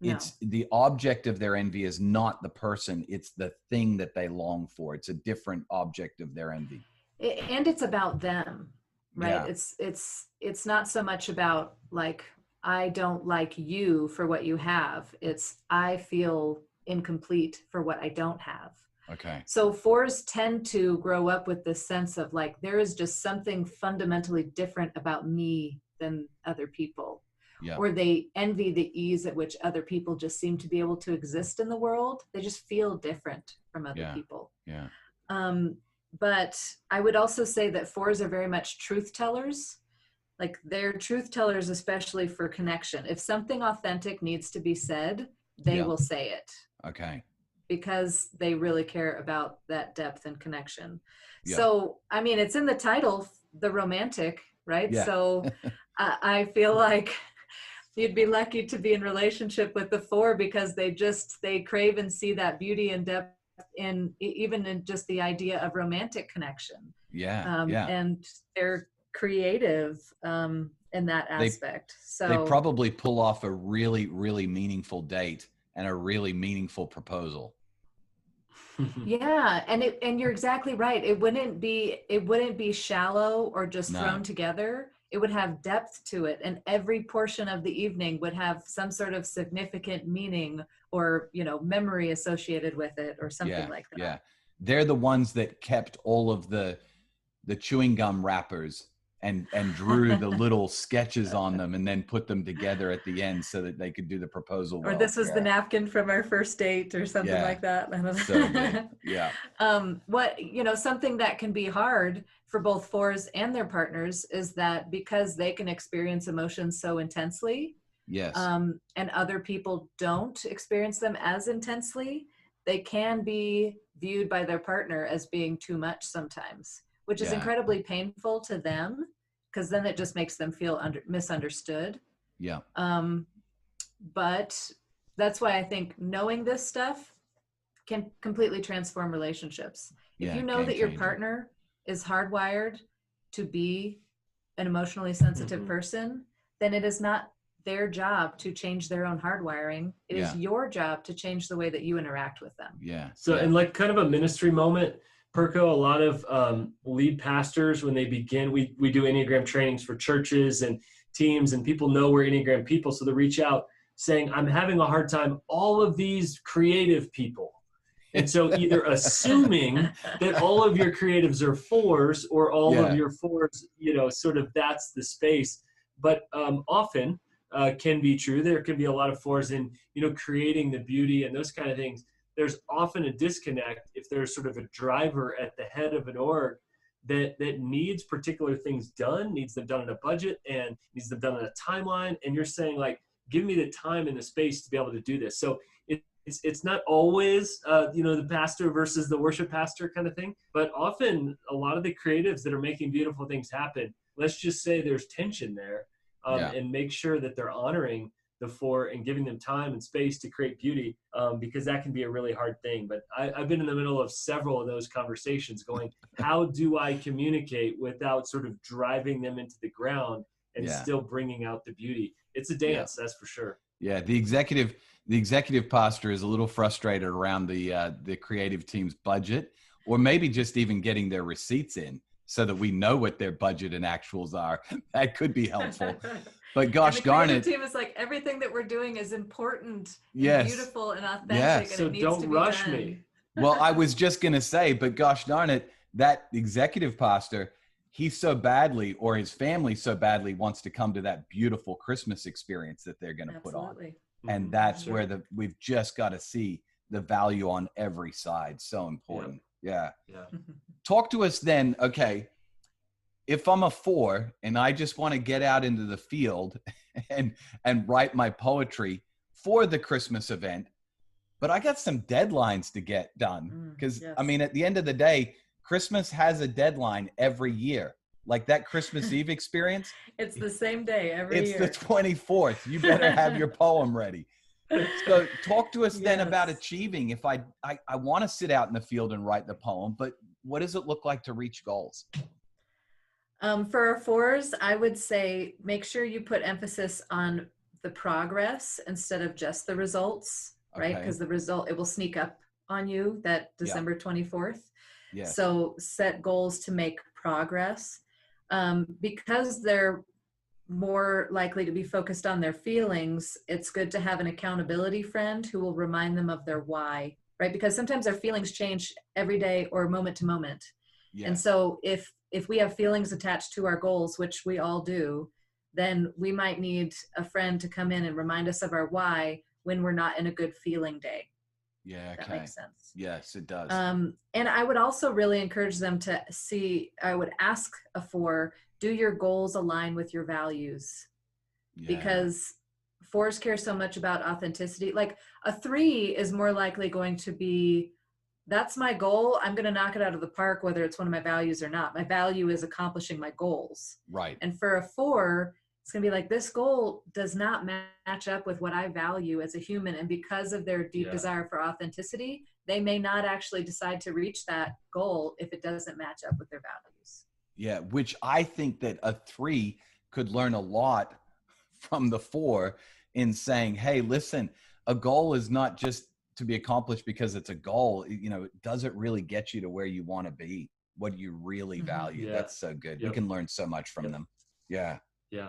It's the object of their envy is not the person, it's the thing that they long for. It's a different object of their envy. And it's about them, right? It's not so much about like, I don't like you for what you have. It's, I feel incomplete for what I don't have. So 4s tend to grow up with this sense of like, there is just something fundamentally different about me than other people. Or they envy the ease at which other people just seem to be able to exist in the world. They just feel different from other people. But I would also say that 4s are very much truth tellers. Like, they're truth tellers, especially for connection. If something authentic needs to be said, they will say it. because they really care about that depth and connection. Yeah. So, I mean, it's in the title, the romantic, right? Yeah. So I feel like you'd be lucky to be in relationship with the 4 because they crave and see that beauty and depth in even in just the idea of romantic connection. Yeah. And they're creative in that aspect. So they probably pull off a really, really meaningful date and a really meaningful proposal. Yeah, and you're exactly right. It wouldn't be shallow or just thrown together. It would have depth to it, and every portion of the evening would have some sort of significant meaning or, memory associated with it or something like that. Yeah. They're the ones that kept all of the chewing gum wrappers and drew the little sketches on them and then put them together at the end so that they could do the proposal well. Or this was the napkin from our first date or something like that. So good. Yeah. Something that can be hard for both 4s and their partners is that because they can experience emotions so intensely, yes, and other people don't experience them as intensely, they can be viewed by their partner as being too much sometimes, which is incredibly painful to them because then it just makes them feel misunderstood. Yeah. But that's why I think knowing this stuff can completely transform relationships. If you know that your partner is hardwired to be an emotionally sensitive person, then it is not their job to change their own hardwiring. It is your job to change the way that you interact with them. Yeah. So, and like kind of a ministry moment, Perko, a lot of lead pastors, when they begin, we do Enneagram trainings for churches and teams, and people know we're Enneagram people. So they reach out saying, I'm having a hard time, all of these creative people. And so either assuming that all of your creatives are 4s or all of your 4s, sort of that's the space. But often can be true. There can be a lot of 4s in, creating the beauty and those kind of things. There's often a disconnect if there's sort of a driver at the head of an org that needs particular things done, needs them done in a budget and needs them done in a timeline. And you're saying like, give me the time and the space to be able to do this. So it's not always, the pastor versus the worship pastor kind of thing, but often a lot of the creatives that are making beautiful things happen, let's just say there's tension there, and make sure that they're honoring the 4 and giving them time and space to create beauty, because that can be a really hard thing. But I've been in the middle of several of those conversations going, how do I communicate without sort of driving them into the ground and still bringing out the beauty? It's a dance, that's for sure. Yeah, the executive pastor is a little frustrated around the creative team's budget, or maybe just even getting their receipts in so that we know what their budget and actuals are. That could be helpful. But gosh darn it. The team is like, everything that we're doing is important, and beautiful and authentic. Yes. And so it needs don't to be rush done. me. Well, I was just going to say, but gosh darn it, that executive pastor, he so badly, or his family so badly wants to come to that beautiful Christmas experience that they're going to put on. And that's where we've just got to see the value on every side. So important. Yeah. Talk to us then. Okay. If I'm a 4 and I just want to get out into the field and write my poetry for the Christmas event, but I got some deadlines to get done. Because I mean, at the end of the day, Christmas has a deadline every year. Like that Christmas Eve experience. It's the same day every year. It's the 24th. You better have your poem ready. So talk to us then about achieving. If I want to sit out in the field and write the poem, but what does it look like to reach goals? For our 4s, I would say make sure you put emphasis on the progress instead of just the results, right? Because the result, it will sneak up on you that December 24th. Yes. So set goals to make progress, because they're more likely to be focused on their feelings. It's good to have an accountability friend who will remind them of their why, right? Because sometimes our feelings change every day or moment to moment. Yes. And so if we have feelings attached to our goals, which we all do, then we might need a friend to come in and remind us of our why when we're not in a good feeling day. Yeah. That makes sense. Yes, it does. And I would also really encourage them to I would ask a 4, do your goals align with your values? Because fours care so much about authenticity. Like a 3 is more likely going to be, that's my goal. I'm going to knock it out of the park, whether it's one of my values or not. My value is accomplishing my goals. Right. And for a 4, it's going to be like, this goal does not match up with what I value as a human. And because of their deep desire for authenticity, they may not actually decide to reach that goal if it doesn't match up with their values. Yeah. Which I think that a 3 could learn a lot from the 4 in saying, hey, listen, a goal is not just to be accomplished because it's a goal. You know, does it really get you to where you want to be? What do you really value? Yeah. That's so good. We can learn so much from them. Yeah. Yeah.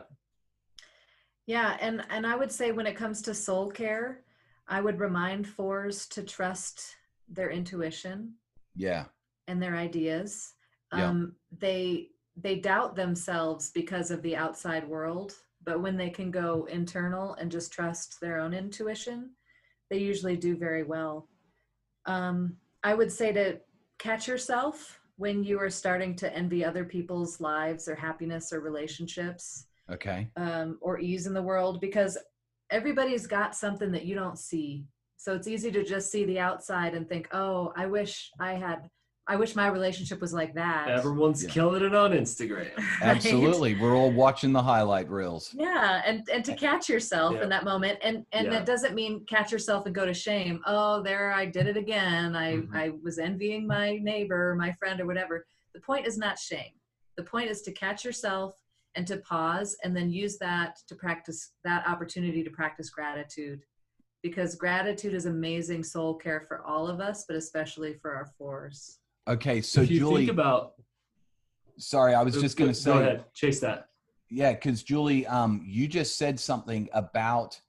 Yeah. And I would say when it comes to soul care, I would remind 4s to trust their intuition. Yeah. And their ideas. Yeah. They doubt themselves because of the outside world, but when they can go internal and just trust their own intuition, they usually do very well. I would say to catch yourself when you are starting to envy other people's lives or happiness or relationships. Okay. Or ease in the world, because everybody's got something that you don't see. So it's easy to just see the outside and think, oh, I wish my relationship was like that. Everyone's killing it on Instagram. Right? Absolutely. We're all watching the highlight reels. Yeah. And to catch yourself in that moment. And that doesn't mean catch yourself and go to shame. Oh, there, I did it again. I was envying my neighbor, my friend, or whatever. The point is not shame. The point is to catch yourself and to pause and then use that to practice that opportunity to practice gratitude, because gratitude is amazing soul care for all of us, but especially for our 4s. Okay. So if you Julie, think about, sorry, I was just going to say, go ahead, chase that. Yeah. Cause Julie, you just said something about,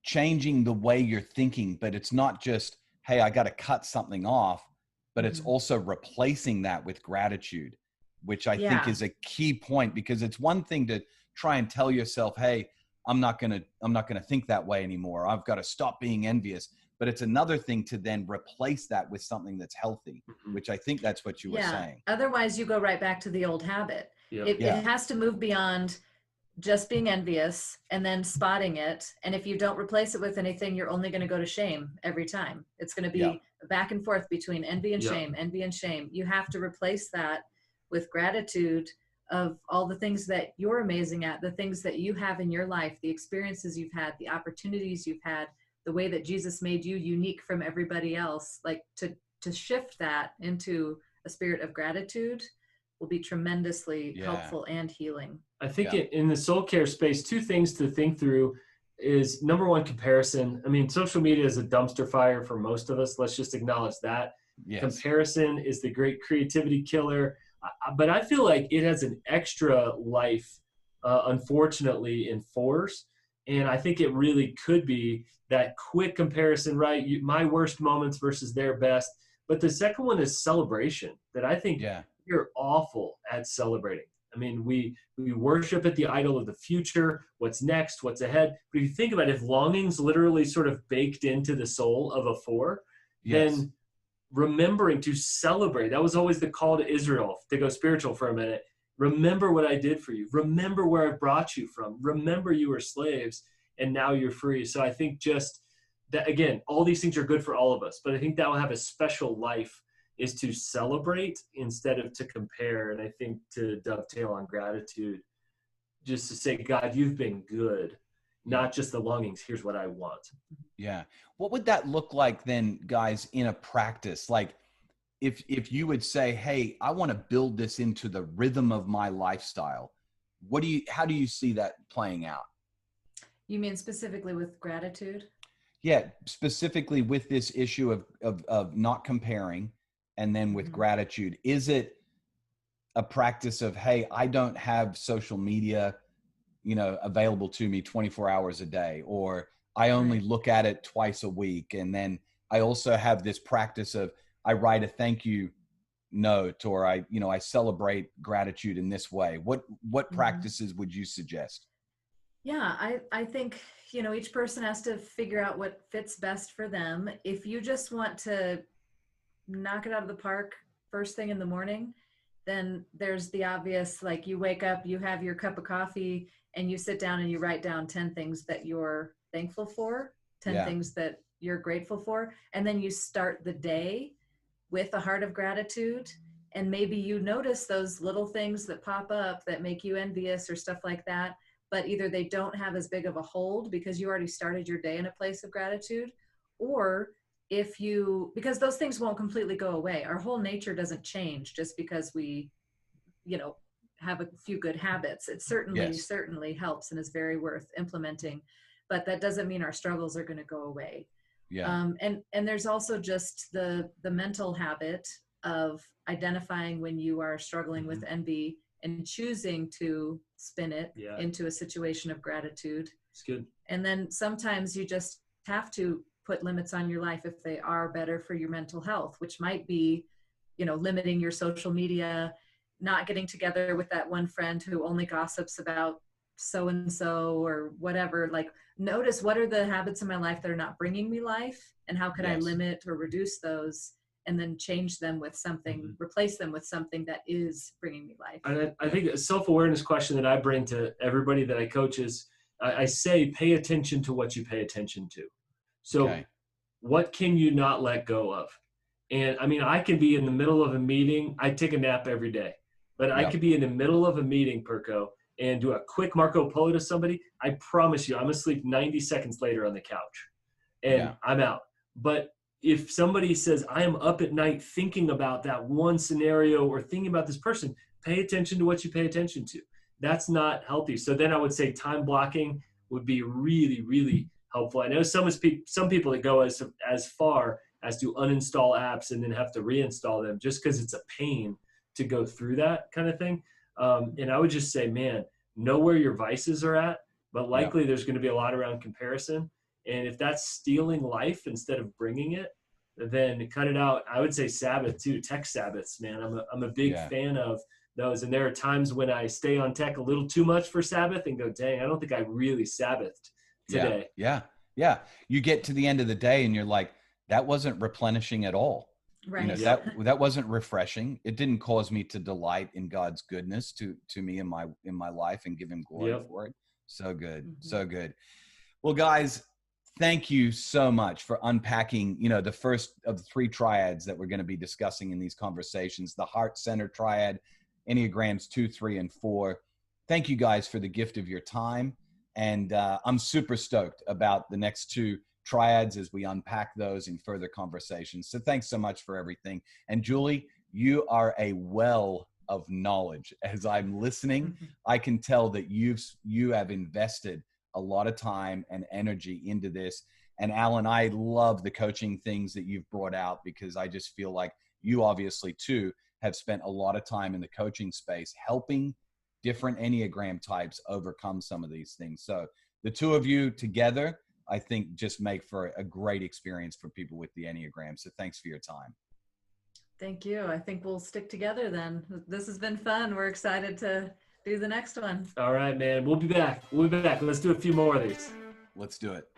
changing the way you're thinking, but it's not just, hey, I got to cut something off, but it's also replacing that with gratitude, which I think is a key point, because it's one thing to try and tell yourself, hey, I'm not going to think that way anymore. I've got to stop being envious. But it's another thing to then replace that with something that's healthy, which I think that's what you were saying. Otherwise you go right back to the old habit. It has to move beyond just being envious and then spotting it. And if you don't replace it with anything, you're only going to go to shame every time. It's going to be back and forth between envy and shame, envy and shame. You have to replace that with gratitude of all the things that you're amazing at, the things that you have in your life, the experiences you've had, the opportunities you've had, the way that Jesus made you unique from everybody else. Like to shift that into a spirit of gratitude will be tremendously helpful and healing. I think in the soul care space, 2 things to think through is, number one, comparison. I mean, social media is a dumpster fire for most of us. Let's just acknowledge that. Comparison is the great creativity killer. But I feel like it has an extra life, unfortunately, in 4s. And I think it really could be that quick comparison, right? My worst moments versus their best. But the second one is celebration, that I think you're awful at celebrating. I mean, we worship at the idol of the future, what's next, what's ahead. But if you think about it, if longing's literally sort of baked into the soul of a 4, then remembering to celebrate, that was always the call to Israel, to go spiritual for a minute. Remember what I did for you. Remember where I brought you from. Remember you were slaves and now you're free. So I think just that, again, all these things are good for all of us, but I think that will have a special life, is to celebrate instead of to compare. And I think to dovetail on gratitude, just to say, God, you've been good, not just the longings. Here's what I want. Yeah. What would that look like then, guys, in a practice? Like if you would say, hey, I want to build this into the rhythm of my lifestyle, how do you see that playing out? You mean specifically with gratitude? Yeah, specifically with this issue of not comparing, and then with gratitude. Is it a practice of, hey, I don't have social media, available to me 24 hours a day, or I only look at it twice a week. And then I also have this practice of, I write a thank you note, or I celebrate gratitude in this way. What practices would you suggest? Yeah, I think, each person has to figure out what fits best for them. If you just want to knock it out of the park first thing in the morning, then there's the obvious, like you wake up, you have your cup of coffee and you sit down and you write down 10 things that you're thankful for, 10 Yeah. things that you're grateful for. And then you start the day with a heart of gratitude. And maybe you notice those little things that pop up that make you envious or stuff like that, but either they don't have as big of a hold because you already started your day in a place of gratitude, or because those things won't completely go away. Our whole nature doesn't change just because we, have a few good habits. It certainly helps and is very worth implementing, but that doesn't mean our struggles are going to go away. Yeah. And there's also just the mental habit of identifying when you are struggling with envy and choosing to spin it into a situation of gratitude. It's good. And then sometimes you just have to put limits on your life if they are better for your mental health, which might be, limiting your social media, not getting together with that one friend who only gossips about so-and-so or whatever. Like, notice, what are the habits in my life that are not bringing me life, and how can I limit or reduce those, and then change them with something, replace them with something that is bringing me life. And I think a self-awareness question that I bring to everybody that I coach is, I say, pay attention to what you pay attention to. So what can you not let go of? And I mean, I can be in the middle of a meeting. I take a nap every day, but I could be in the middle of a meeting, Perko, and do a quick Marco Polo to somebody. I promise you, I'm asleep 90 seconds later on the couch and I'm out. But if somebody says, I am up at night thinking about that one scenario or thinking about this person, pay attention to what you pay attention to. That's not healthy. So then I would say time blocking would be really, really helpful. I know some people that go as far as to uninstall apps and then have to reinstall them just because it's a pain to go through that kind of thing. And I would just say, man, know where your vices are at, but likely there's going to be a lot around comparison. And if that's stealing life instead of bringing it, then cut it out. I would say Sabbath too, tech Sabbaths, man. I'm a big fan of those. And there are times when I stay on tech a little too much for Sabbath and go, dang, I don't think I really Sabbathed today. Yeah. You get to the end of the day and you're like, that wasn't replenishing at all. Right. That wasn't refreshing. It didn't cause me to delight in God's goodness to me in my life and give him glory for it. So good. So good. Well, guys, thank you so much for unpacking, the first of the 3 triads that we're going to be discussing in these conversations, the heart center triad, Enneagrams 2, 3, and 4. Thank you guys for the gift of your time. And I'm super stoked about the next 2 triads as we unpack those in further conversations. So thanks so much for everything. And Julie, you are a well of knowledge. As I'm listening, I can tell that you have invested a lot of time and energy into this. And Alan, I love the coaching things that you've brought out, because I just feel like you obviously too have spent a lot of time in the coaching space helping different Enneagram types overcome some of these things. So the 2 of you together, I think, just make for a great experience for people with the Enneagram. So thanks for your time. Thank you. I think we'll stick together then. This has been fun. We're excited to do the next one. All right, man. We'll be back. Let's do a few more of these. Let's do it.